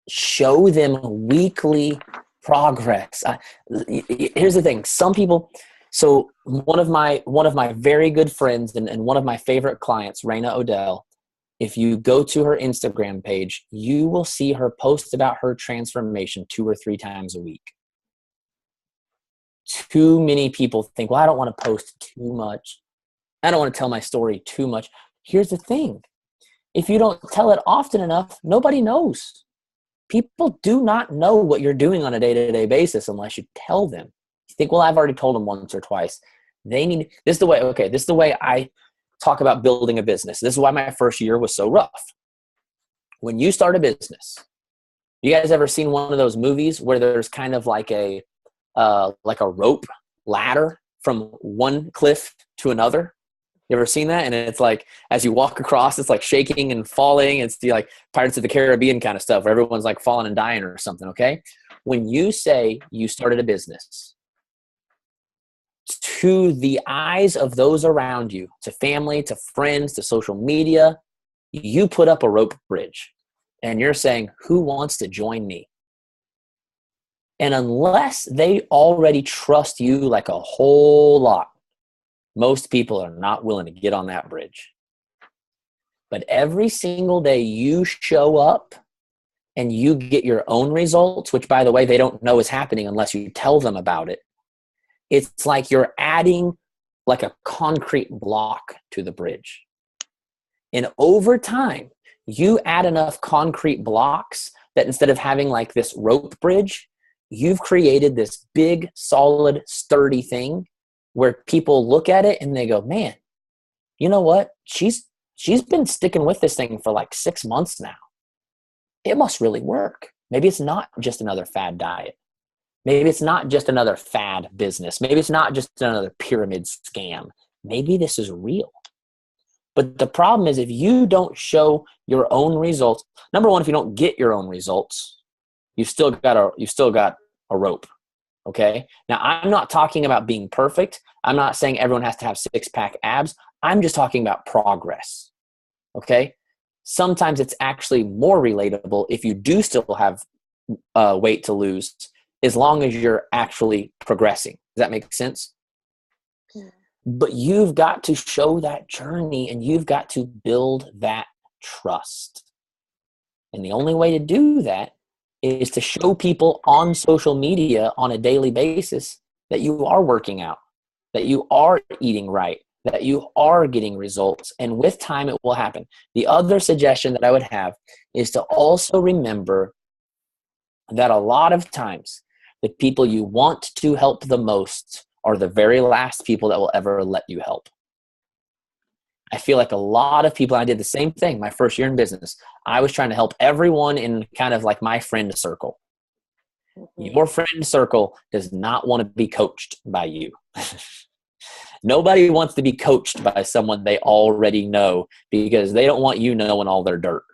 Show them weekly progress. Here's the thing. Some people, so one of my very good friends and one of my favorite clients, Raina Odell, if you go to her Instagram page, you will see her post about her transformation 2 or 3 times a week. Too many people think, well, I don't want to post too much. I don't want to tell my story too much. Here's the thing. If you don't tell it often enough, nobody knows. People do not know what you're doing on a day-to-day basis unless you tell them. You think, well, I've already told them once or twice. This is the way I talk about building a business. This is why my first year was so rough. When you start a business, you guys ever seen one of those movies where there's kind of like a rope ladder from one cliff to another? You ever seen that? And it's like, as you walk across, it's like shaking and falling. It's the like Pirates of the Caribbean kind of stuff where everyone's like falling and dying or something. Okay. When you say you started a business, to the eyes of those around you, to family, to friends, to social media, you put up a rope bridge and you're saying, who wants to join me? And unless they already trust you like a whole lot, most people are not willing to get on that bridge. But every single day you show up and you get your own results, which by the way, they don't know is happening unless you tell them about it. It's like you're adding like a concrete block to the bridge. And over time, you add enough concrete blocks that instead of having like this rope bridge, you've created this big, solid, sturdy thing where people look at it and they go, man, you know what? She's been sticking with this thing for like 6 months now. It must really work. Maybe it's not just another fad diet. Maybe it's not just another fad business. Maybe it's not just another pyramid scam. Maybe this is real. But the problem is if you don't show your own results, number one, if you don't get your own results, you've still got a rope. Okay. Now I'm not talking about being perfect. I'm not saying everyone has to have 6-pack abs. I'm just talking about progress. Okay. Sometimes it's actually more relatable if you do still have weight to lose, as long as you're actually progressing. Does that make sense? Yeah. But you've got to show that journey and you've got to build that trust. And the only way to do that is to show people on social media on a daily basis that you are working out, that you are eating right, that you are getting results. And with time, it will happen. The other suggestion that I would have is to also remember that a lot of times the people you want to help the most are the very last people that will ever let you help. I feel like a lot of people, I did the same thing my first year in business. I was trying to help everyone in kind of like my friend circle. Mm-hmm. Your friend circle does not want to be coached by you. Nobody wants to be coached by someone they already know because they don't want you knowing all their dirt.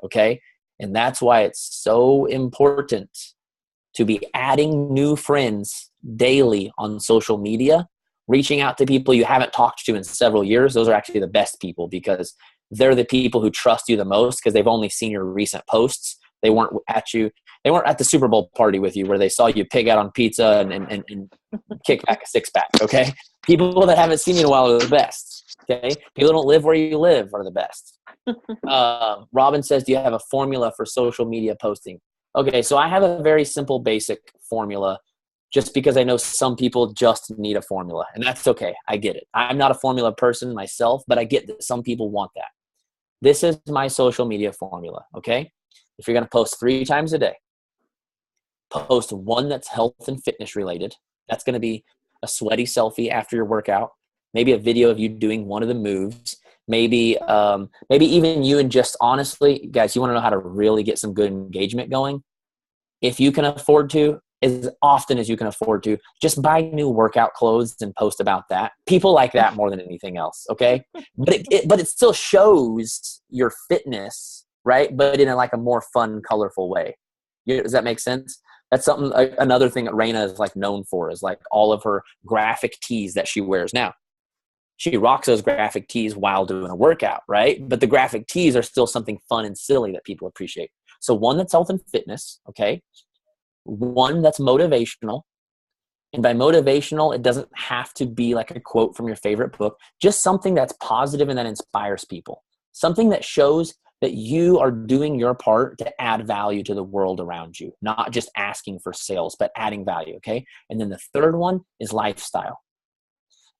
Okay? And that's why it's so important to be adding new friends daily on social media, reaching out to people you haven't talked to in several years. Those are actually the best people because they're the people who trust you the most because they've only seen your recent posts. They weren't at you. They weren't at the Super Bowl party with you where they saw you pig out on pizza and kick back a 6-pack. Okay. People that haven't seen you in a while are the best. Okay. People who don't live where you live are the best. Robin says, do you have a formula for social media posting? Okay. So I have a very simple, basic formula just because I know some people just need a formula, and that's okay. I get it. I'm not a formula person myself, but I get that some people want that. This is my social media formula, okay? If you're going to post 3 times a day, post one that's health and fitness related. That's going to be a sweaty selfie after your workout, maybe a video of you doing one of the moves, maybe even you, and just honestly, guys, you want to know how to really get some good engagement going? If you can afford to, as often as you can afford to, just buy new workout clothes and post about that. People like that more than anything else, okay? But it still shows your fitness, right? But in a more fun, colorful way. Does that make sense? That's something, another thing that Raina is known for is all of her graphic tees that she wears. Now, she rocks those graphic tees while doing a workout, right? But the graphic tees are still something fun and silly that people appreciate. So one that's health and fitness, okay? One that's motivational. And by motivational, it doesn't have to be like a quote from your favorite book, just something that's positive and that inspires people. Something that shows that you are doing your part to add value to the world around you, not just asking for sales, but adding value, okay? And then the third one is lifestyle.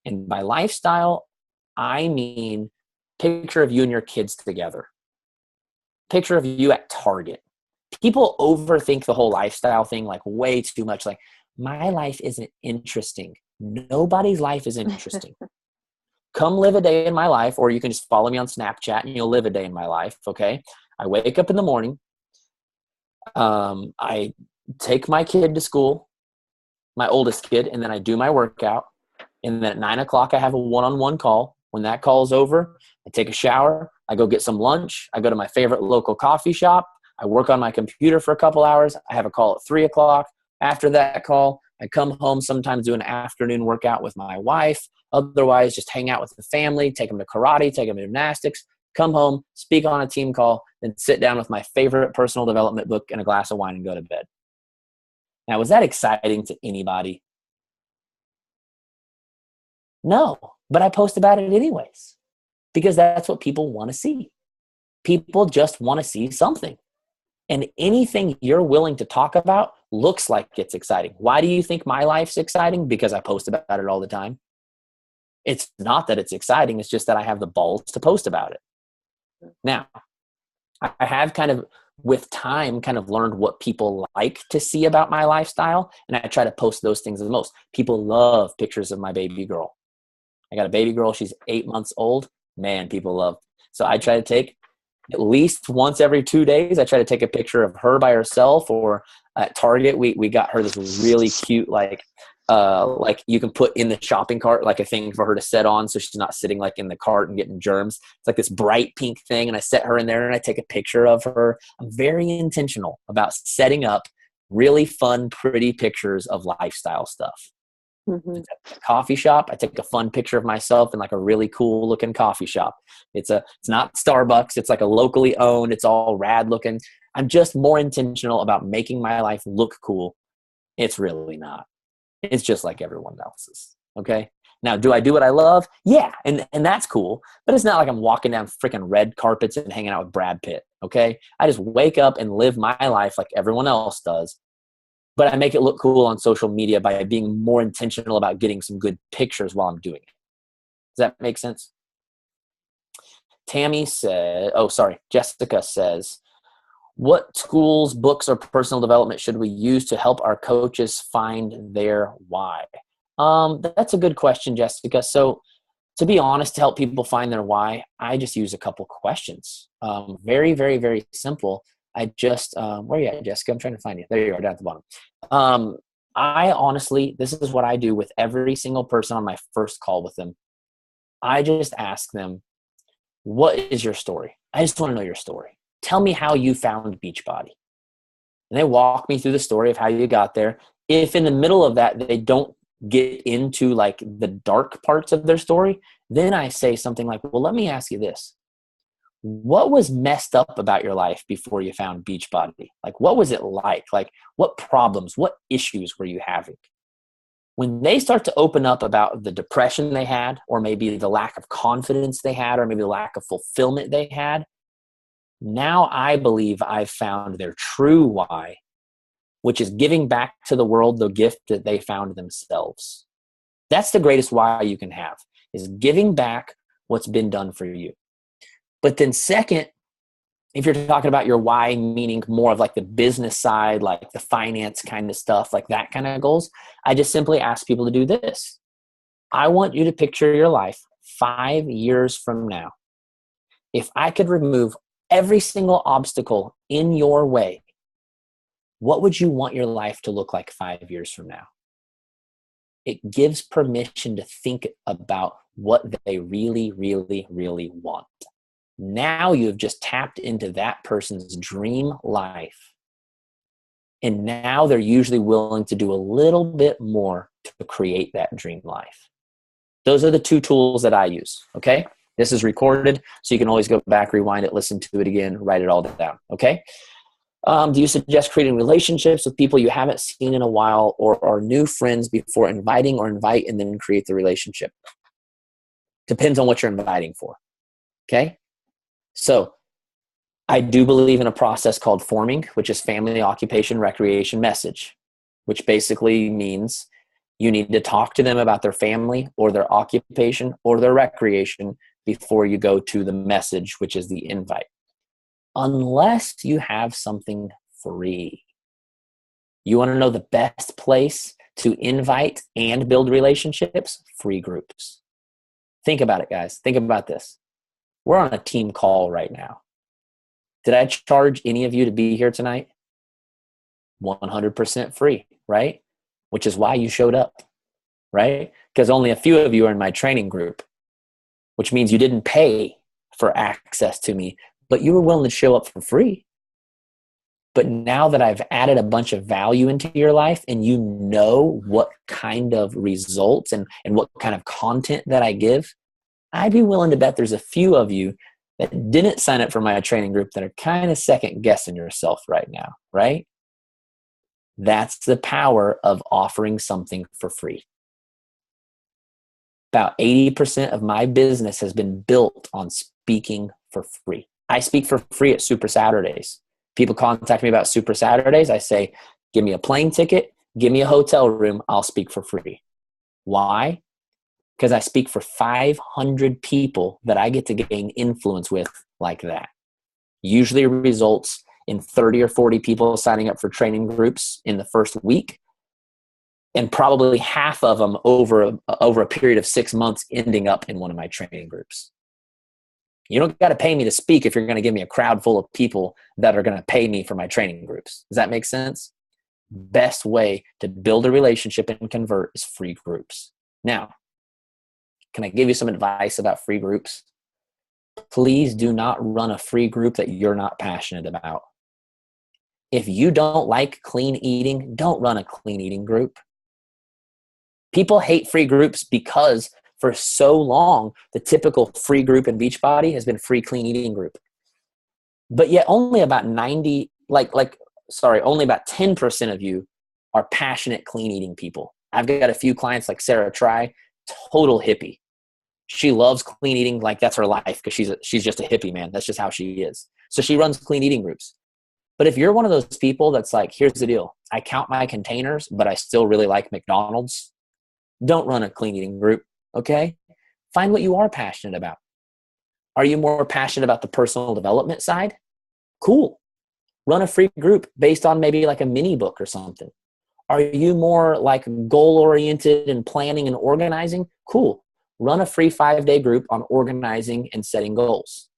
And by lifestyle, I mean, picture of you and your kids together. Picture of you at Target. People overthink the whole lifestyle thing like way too much. Like, my life isn't interesting. Nobody's life is interesting. Come live a day in my life, or you can just follow me on Snapchat and you'll live a day in my life. Okay. I wake up in the morning. I take my kid to school, my oldest kid, and then I do my workout. And then at 9 o'clock, I have a one-on-one call. When that call is over, I take a shower. I go get some lunch. I go to my favorite local coffee shop. I work on my computer for a couple hours. I have a call at 3 o'clock. After that call, I come home, sometimes do an afternoon workout with my wife. Otherwise, just hang out with the family, take them to karate, take them to gymnastics, come home, speak on a team call, then sit down with my favorite personal development book and a glass of wine and go to bed. Now, was that exciting to anybody? No, but I post about it anyways because that's what people want to see. People just want to see something. And anything you're willing to talk about looks like it's exciting. Why do you think my life's exciting? Because I post about it all the time. It's not that it's exciting. It's just that I have the balls to post about it. Now, I have kind of, with time, kind of learned what people like to see about my lifestyle. And I try to post those things the most. People love pictures of my baby girl. I got a baby girl. She's 8 months old. Man, people love. So I try to take at least once every 2 days, I try to take a picture of her by herself, or at Target, we got her this really cute, like you can put in the shopping cart, like a thing for her to sit on. So she's not sitting like in the cart and getting germs. It's like this bright pink thing. And I set her in there and I take a picture of her. I'm very intentional about setting up really fun, pretty pictures of lifestyle stuff. Mm-hmm. At a coffee shop, I take a fun picture of myself in like a really cool looking coffee shop. It's not Starbucks. It's like a locally owned. It's all rad looking. I'm just more intentional about making my life look cool. It's really not. It's just like everyone else's. Okay. Now, do I do what I love? Yeah. And that's cool, but it's not like I'm walking down freaking red carpets and hanging out with Brad Pitt. Okay. I just wake up and live my life like everyone else does. But I make it look cool on social media by being more intentional about getting some good pictures while I'm doing it. Does that make sense? Jessica says, what tools, books, or personal development should we use to help our coaches find their why? That's a good question, Jessica. So to be honest, to help people find their why, I just use a couple questions. Very, very, very simple. I just, where are you at, Jessica? I'm trying to find you. There you are, down at the bottom. I honestly, this is what I do with every single person on my first call with them. I just ask them, what is your story? I just want to know your story. Tell me how you found Beachbody. And they walk me through the story of how you got there. If in the middle of that, they don't get into like the dark parts of their story, then I say something like, well, let me ask you this. What was messed up about your life before you found Beachbody? Like, what was it like? Like, what problems, what issues were you having? When they start to open up about the depression they had, or maybe the lack of confidence they had, or maybe the lack of fulfillment they had, now I believe I've found their true why, which is giving back to the world the gift that they found themselves. That's the greatest why you can have, is giving back what's been done for you. But then second, if you're talking about your why, meaning more of like the business side, like the finance kind of stuff, like that kind of goals, I just simply ask people to do this. I want you to picture your life 5 years from now. If I could remove every single obstacle in your way, what would you want your life to look like 5 years from now? It gives permission to think about what they really, really, really want. Now you've just tapped into that person's dream life. And now they're usually willing to do a little bit more to create that dream life. Those are the two tools that I use, okay? This is recorded, so you can always go back, rewind it, listen to it again, write it all down, okay? Do you suggest creating relationships with people you haven't seen in a while, or are new friends before inviting, or invite and then create the relationship? Depends on what you're inviting for, okay? So I do believe in a process called forming, which is family, occupation, recreation, message, which basically means You need to talk to them about their family or their occupation or their recreation before you go to the message, which is the invite. Unless you have something free. You want to know the best place to invite and build relationships? Free groups. Think about it, guys. Think about this. We're on a team call right now. Did I charge any of you to be here tonight? 100% free, right? Which is why you showed up, right? Because only a few of you are in my training group, which means you didn't pay for access to me, but you were willing to show up for free. But now that I've added a bunch of value into your life and you know what kind of results and what kind of content that I give, I'd be willing to bet there's a few of you that didn't sign up for my training group that are kind of second guessing yourself right now, right? That's the power of offering something for free. About 80% of my business has been built on speaking for free. I speak for free at Super Saturdays. People contact me about Super Saturdays. I say, give me a plane ticket, give me a hotel room, I'll speak for free. Why? Because I speak for 500 people that I get to gain influence with like that. Usually results in 30 or 40 people signing up for training groups in the first week, and probably half of them over a period of 6 months ending up in one of my training groups. You don't got to pay me to speak if you're going to give me a crowd full of people that are going to pay me for my training groups. Does that make sense? Best way to build a relationship and convert is free groups. Now, can I give you some advice about free groups? Please do not run a free group that you're not passionate about. If you don't like clean eating, don't run a clean eating group. People hate free groups because for so long, the typical free group in Beachbody has been free clean eating group. But yet only about only about 10% of you are passionate clean eating people. I've got a few clients like Sarah Try, total hippie. She loves clean eating like that's her life because she's just a hippie, man. That's just how she is. So she runs clean eating groups. But if you're one of those people that's like, here's the deal. I count my containers, but I still really like McDonald's. Don't run a clean eating group, okay? Find what you are passionate about. Are you more passionate about the personal development side? Cool. Run a free group based on maybe like a mini book or something. Are you more like goal-oriented and planning and organizing? Cool. Run a free 5-day group on organizing and setting goals.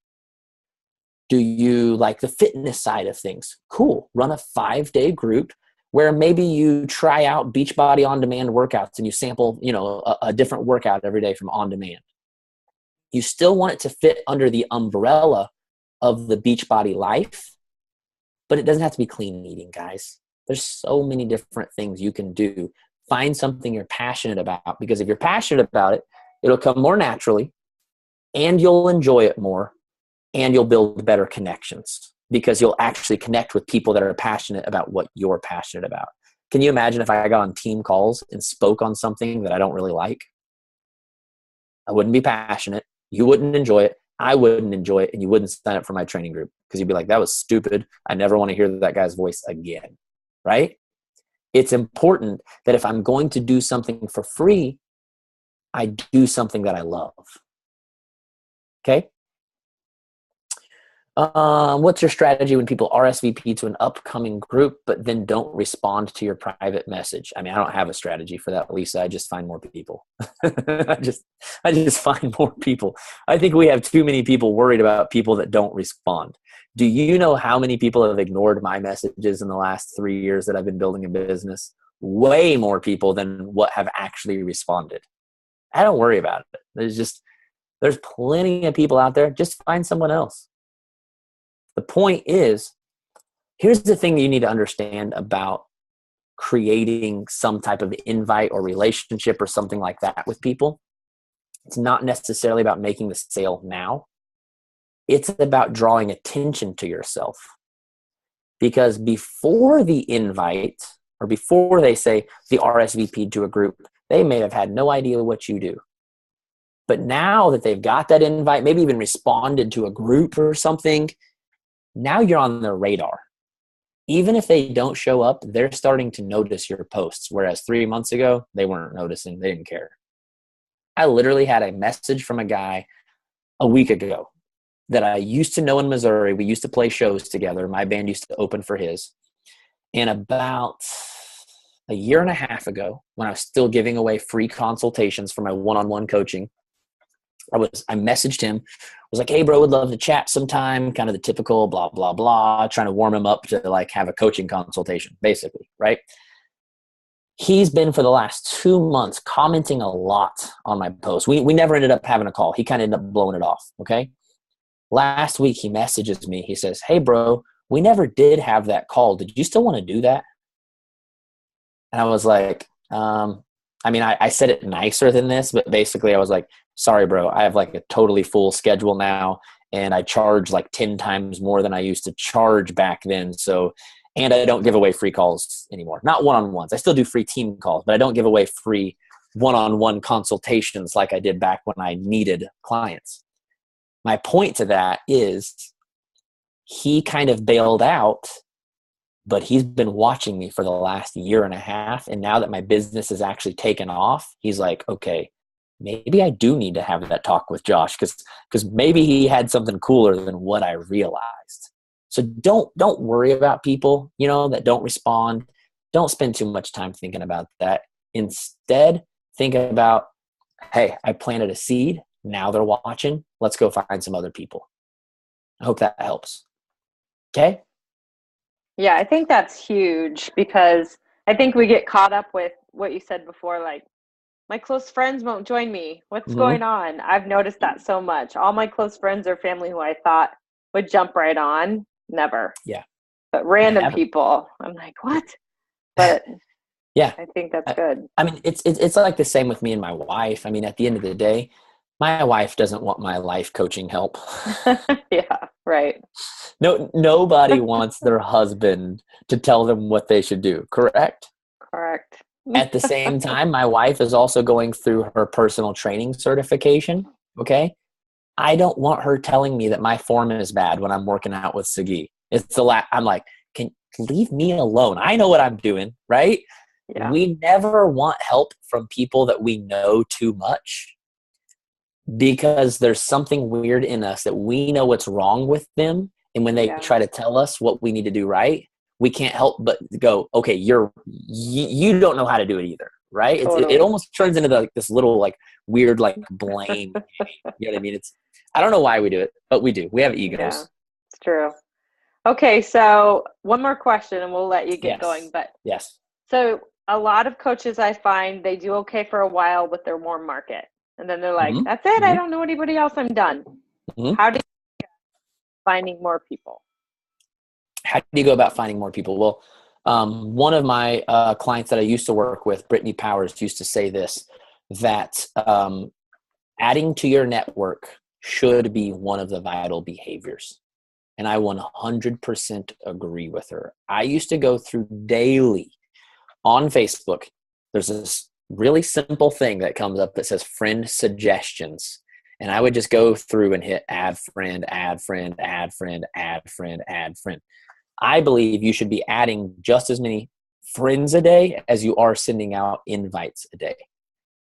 Do you like the fitness side of things? Cool. Run a 5-day group where maybe you try out Beachbody on-demand workouts and you sample, a different workout every day from on-demand. You still want it to fit under the umbrella of the Beachbody life, but it doesn't have to be clean eating, guys. There's so many different things you can do. Find something you're passionate about, because if you're passionate about it, it'll come more naturally and you'll enjoy it more and you'll build better connections because you'll actually connect with people that are passionate about what you're passionate about. Can you imagine if I got on team calls and spoke on something that I don't really like? I wouldn't be passionate. You wouldn't enjoy it. I wouldn't enjoy it. And you wouldn't sign up for my training group because you'd be like, that was stupid. I never want to hear that guy's voice again. Right? It's important that if I'm going to do something for free, I do something that I love. Okay? What's your strategy when people RSVP to an upcoming group but then don't respond to your private message? I mean, I don't have a strategy for that, Lisa. I just find more people. I just find more people. I think we have too many people worried about people that don't respond. Do you know how many people have ignored my messages in the last 3 years that I've been building a business? Way more people than what have actually responded. I don't worry about it. There's plenty of people out there. Just find someone else. The point is, here's the thing you need to understand about creating some type of invite or relationship or something like that with people. It's not necessarily about making the sale now. It's about drawing attention to yourself. Because before the invite, or before they say the RSVP to a group, they may have had no idea what you do. But now that they've got that invite, maybe even responded to a group or something, now you're on their radar. even if they don't show up, they're starting to notice your posts. Whereas 3 months ago, they weren't noticing. They didn't care. I literally had a message from a guy a week ago that I used to know in Missouri. We used to play shows together. My band used to open for his. And about a year and a half ago, when I was still giving away free consultations for my one-on-one coaching, I messaged him, was like, hey bro, would love to chat sometime, kind of the typical blah, blah, blah, trying to warm him up to like have a coaching consultation, basically, right? He's been for the last 2 months commenting a lot on my posts. We never ended up having a call. He kind of ended up blowing it off, okay? Last week he messages me. He says, hey bro, we never did have that call. Did you still want to do that? And I was like, I said it nicer than this, but basically I was like, sorry, bro, I have like a totally full schedule now, and I charge like 10 times more than I used to charge back then. So, and I don't give away free calls anymore. Not one-on-ones. I still do free team calls, but I don't give away free one-on-one consultations like I did back when I needed clients. My point to that is he kind of bailed out, but he's been watching me for the last year and a half. And now that my business has actually taken off, he's like, okay, maybe I do need to have that talk with Josh because maybe he had something cooler than what I realized. So don't worry about people, that don't respond. Don't spend too much time thinking about that. Instead, think about, hey, I planted a seed. Now they're watching. Let's go find some other people. I hope that helps. Okay? Yeah, I think that's huge because I think we get caught up with what you said before, like, my close friends won't join me. What's going on? I've noticed that so much. All my close friends or family who I thought would jump right on, never. Yeah. But random people, I'm like, what? But yeah, I think that's good. I mean, it's like the same with me and my wife. I mean, at the end of the day, my wife doesn't want my life coaching help. Yeah, right. Nobody wants their husband to tell them what they should do. Correct? Correct. At the same time, my wife is also going through her personal training certification. Okay. I don't want her telling me that my form is bad when I'm working out with Sagi. I'm like, can leave me alone. I know what I'm doing, right? Yeah. We never want help from people that we know too much because there's something weird in us that we know what's wrong with them. And when they try to tell us what we need to do right, we can't help but go, okay, you don't know how to do it either, right? Totally. It almost turns into this little weird blame. You know what I mean? I don't know why we do it, but we do. We have egos. Yeah, it's true. Okay, so one more question and we'll let you get going. But yes. So a lot of coaches I find, they do okay for a while with their warm market. And then they're like, that's it. I don't know anybody else. I'm done. How do you finding more people? How do you go about finding more people? Well, one of my clients that I used to work with, Brittany Powers, used to say this, that adding to your network should be one of the vital behaviors. And I 100% agree with her. I used to go through daily on Facebook. There's this really simple thing that comes up that says friend suggestions. And I would just go through and hit add friend, add friend, add friend, add friend, add friend. I believe you should be adding just as many friends a day as you are sending out invites a day.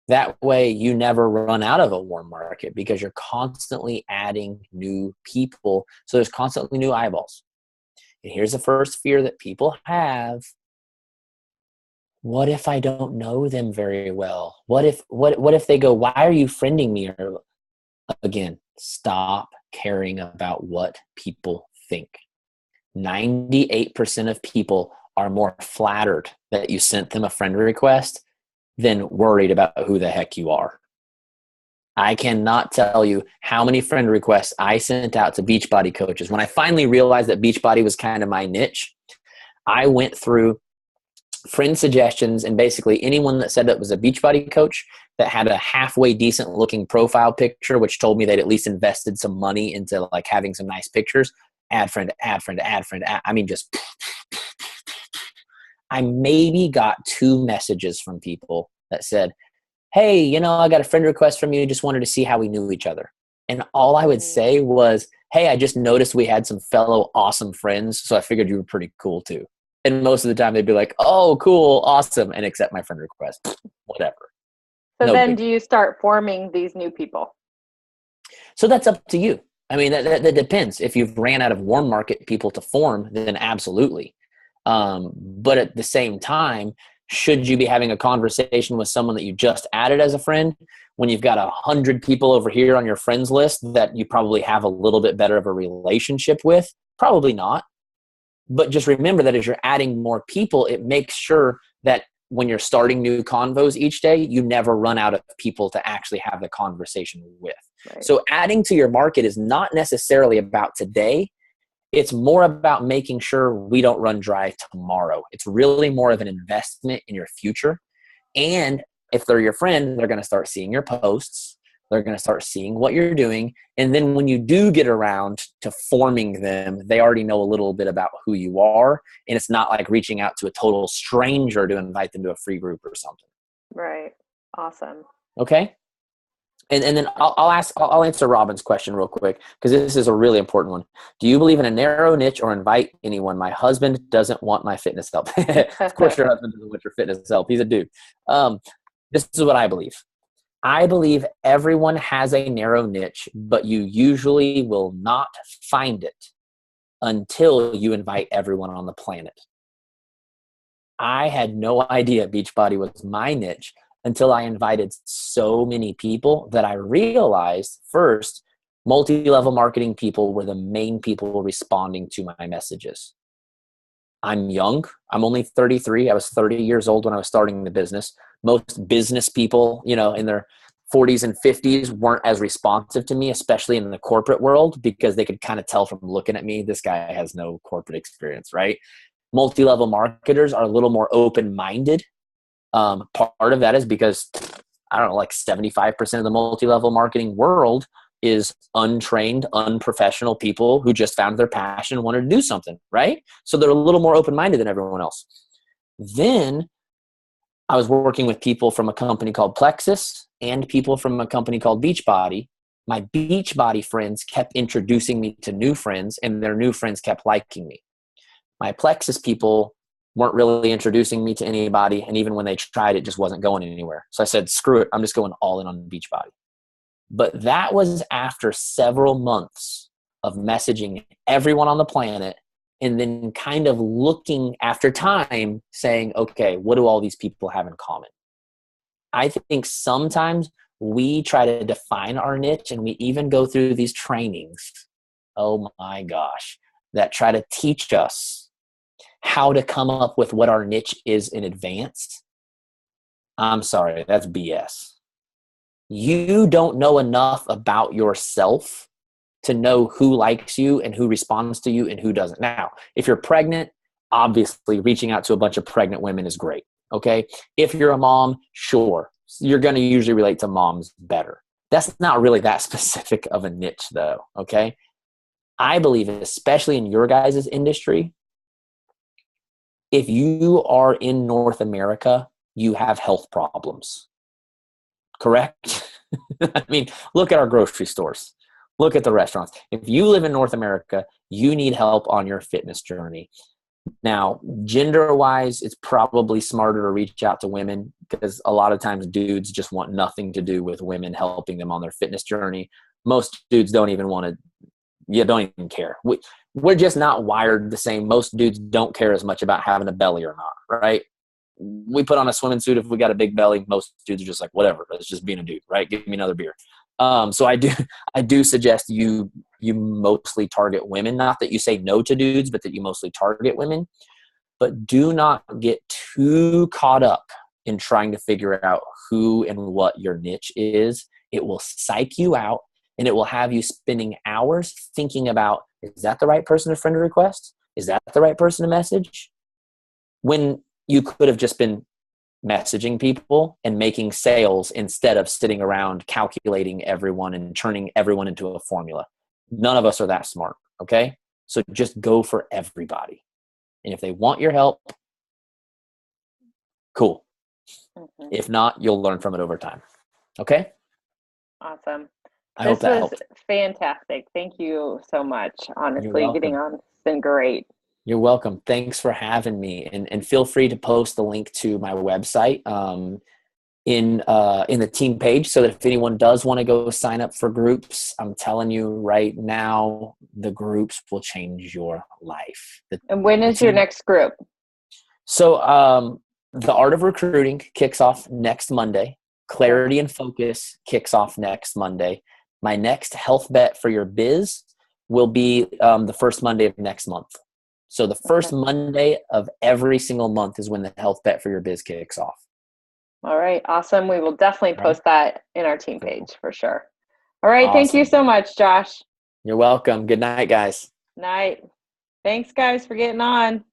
That way you never run out of a warm market because you're constantly adding new people. So there's constantly new eyeballs. And here's the first fear that people have. What if I don't know them very well? What if they go, why are you friending me? Or again, stop caring about what people think. 98% of people are more flattered that you sent them a friend request than worried about who the heck you are. I cannot tell you how many friend requests I sent out to Beachbody coaches. When I finally realized that Beachbody was kind of my niche, I went through friend suggestions, and basically anyone that said that was a Beachbody coach that had a halfway decent looking profile picture, which told me they'd at least invested some money into having some nice pictures, add friend, add friend, add friend. Just I maybe got 2 messages from people that said, hey, I got a friend request from you. Just wanted to see how we knew each other. And all I would say was, hey, I just noticed we had some fellow awesome friends, so I figured you were pretty cool too. And most of the time they'd be like, oh, cool, awesome, and accept my friend request. Whatever. So No then big- do you start forming these new people? So that's up to you. I mean, that depends. If you've ran out of warm market people to form, then absolutely. But at the same time, should you be having a conversation with someone that you just added as a friend when you've got 100 people over here on your friends list that you probably have a little bit better of a relationship with? Probably not. But just remember that as you're adding more people, it makes sure that when you're starting new convos each day, you never run out of people to actually have the conversation with. Right. So adding to your market is not necessarily about today. It's more about making sure we don't run dry tomorrow. It's really more of an investment in your future. And if they're your friend, they're going to start seeing your posts. They're going to start seeing what you're doing. And then when you do get around to forming them, they already know a little bit about who you are. And it's not like reaching out to a total stranger to invite them to a free group or something. Right. Awesome. Okay. And then I'll answer Robin's question real quick, because this is a really important one. Do you believe in a narrow niche or invite anyone? My husband doesn't want my fitness help. Of course your husband doesn't want your fitness help. He's a dude. This is what I believe. I believe everyone has a narrow niche, but you usually will not find it until you invite everyone on the planet. I had no idea Beachbody was my niche until I invited so many people that I realized first, multi-level marketing people were the main people responding to my messages. I'm young. I'm only 33. I was 30 years old when I was starting the business. Most business people, in their 40s and 50s weren't as responsive to me, especially in the corporate world, because they could kind of tell from looking at me, this guy has no corporate experience, right? Multi-level marketers are a little more open-minded. Part of that is because, I don't know, like 75% of the multi-level marketing world is untrained, unprofessional people who just found their passion and wanted to do something, right? So they're a little more open-minded than everyone else. Then I was working with people from a company called Plexus and people from a company called Beachbody. My Beachbody friends kept introducing me to new friends, and their new friends kept liking me. My Plexus people weren't really introducing me to anybody, and even when they tried, it just wasn't going anywhere. So I said, screw it, I'm just going all in on Beachbody. But that was after several months of messaging everyone on the planet and then kind of looking after time saying, okay, what do all these people have in common? I think sometimes we try to define our niche, and we even go through these trainings, oh my gosh, that try to teach us how to come up with what our niche is in advance. I'm sorry, that's BS. You don't know enough about yourself to know who likes you and who responds to you and who doesn't. Now, if you're pregnant, obviously reaching out to a bunch of pregnant women is great. Okay. If you're a mom, sure. You're going to usually relate to moms better. That's not really that specific of a niche though. Okay. I believe, especially in your guys' industry, if you are in North America, you have health problems. Correct? I mean, look at our grocery stores. Look at the restaurants. If you live in North America, you need help on your fitness journey. Now, gender-wise, it's probably smarter to reach out to women, because a lot of times dudes just want nothing to do with women helping them on their fitness journey. Most dudes don't even want to, don't even care. We're just not wired the same. Most dudes don't care as much about having a belly or not, right? We put on a swimming suit if we got a big belly. Most dudes are just like, whatever, it's just being a dude, right? Give me another beer. So I do suggest you mostly target women. Not that you say no to dudes, but that you mostly target women. But do not get too caught up in trying to figure out who and what your niche is. It will psych you out, and it will have you spending hours thinking about, is that the right person to friend request? Is that the right person to message? When you could have just been messaging people and making sales instead of sitting around calculating everyone and turning everyone into a formula. None of us are that smart, okay? So just go for everybody. And if they want your help, cool. Mm-hmm. If not, you'll learn from it over time. Okay? Awesome. I hope that helped. This was fantastic. Thank you so much. Honestly, getting on has been great. You're welcome. Thanks for having me. And feel free to post the link to my website in the team page, so that if anyone does want to go sign up for groups, I'm telling you right now, the groups will change your life. And when is your next group? So the Art of Recruiting kicks off next Monday. Clarity and Focus kicks off next Monday. My next Health Bet for Your Biz will be the first Monday of next month. So the first Monday of every single month is when the Health Bet for Your Biz kicks off. All right. Awesome. We will definitely post that in our team page for sure. All right. Awesome. Thank you so much, Josh. You're welcome. Good night, guys. Night. Thanks, guys, for getting on.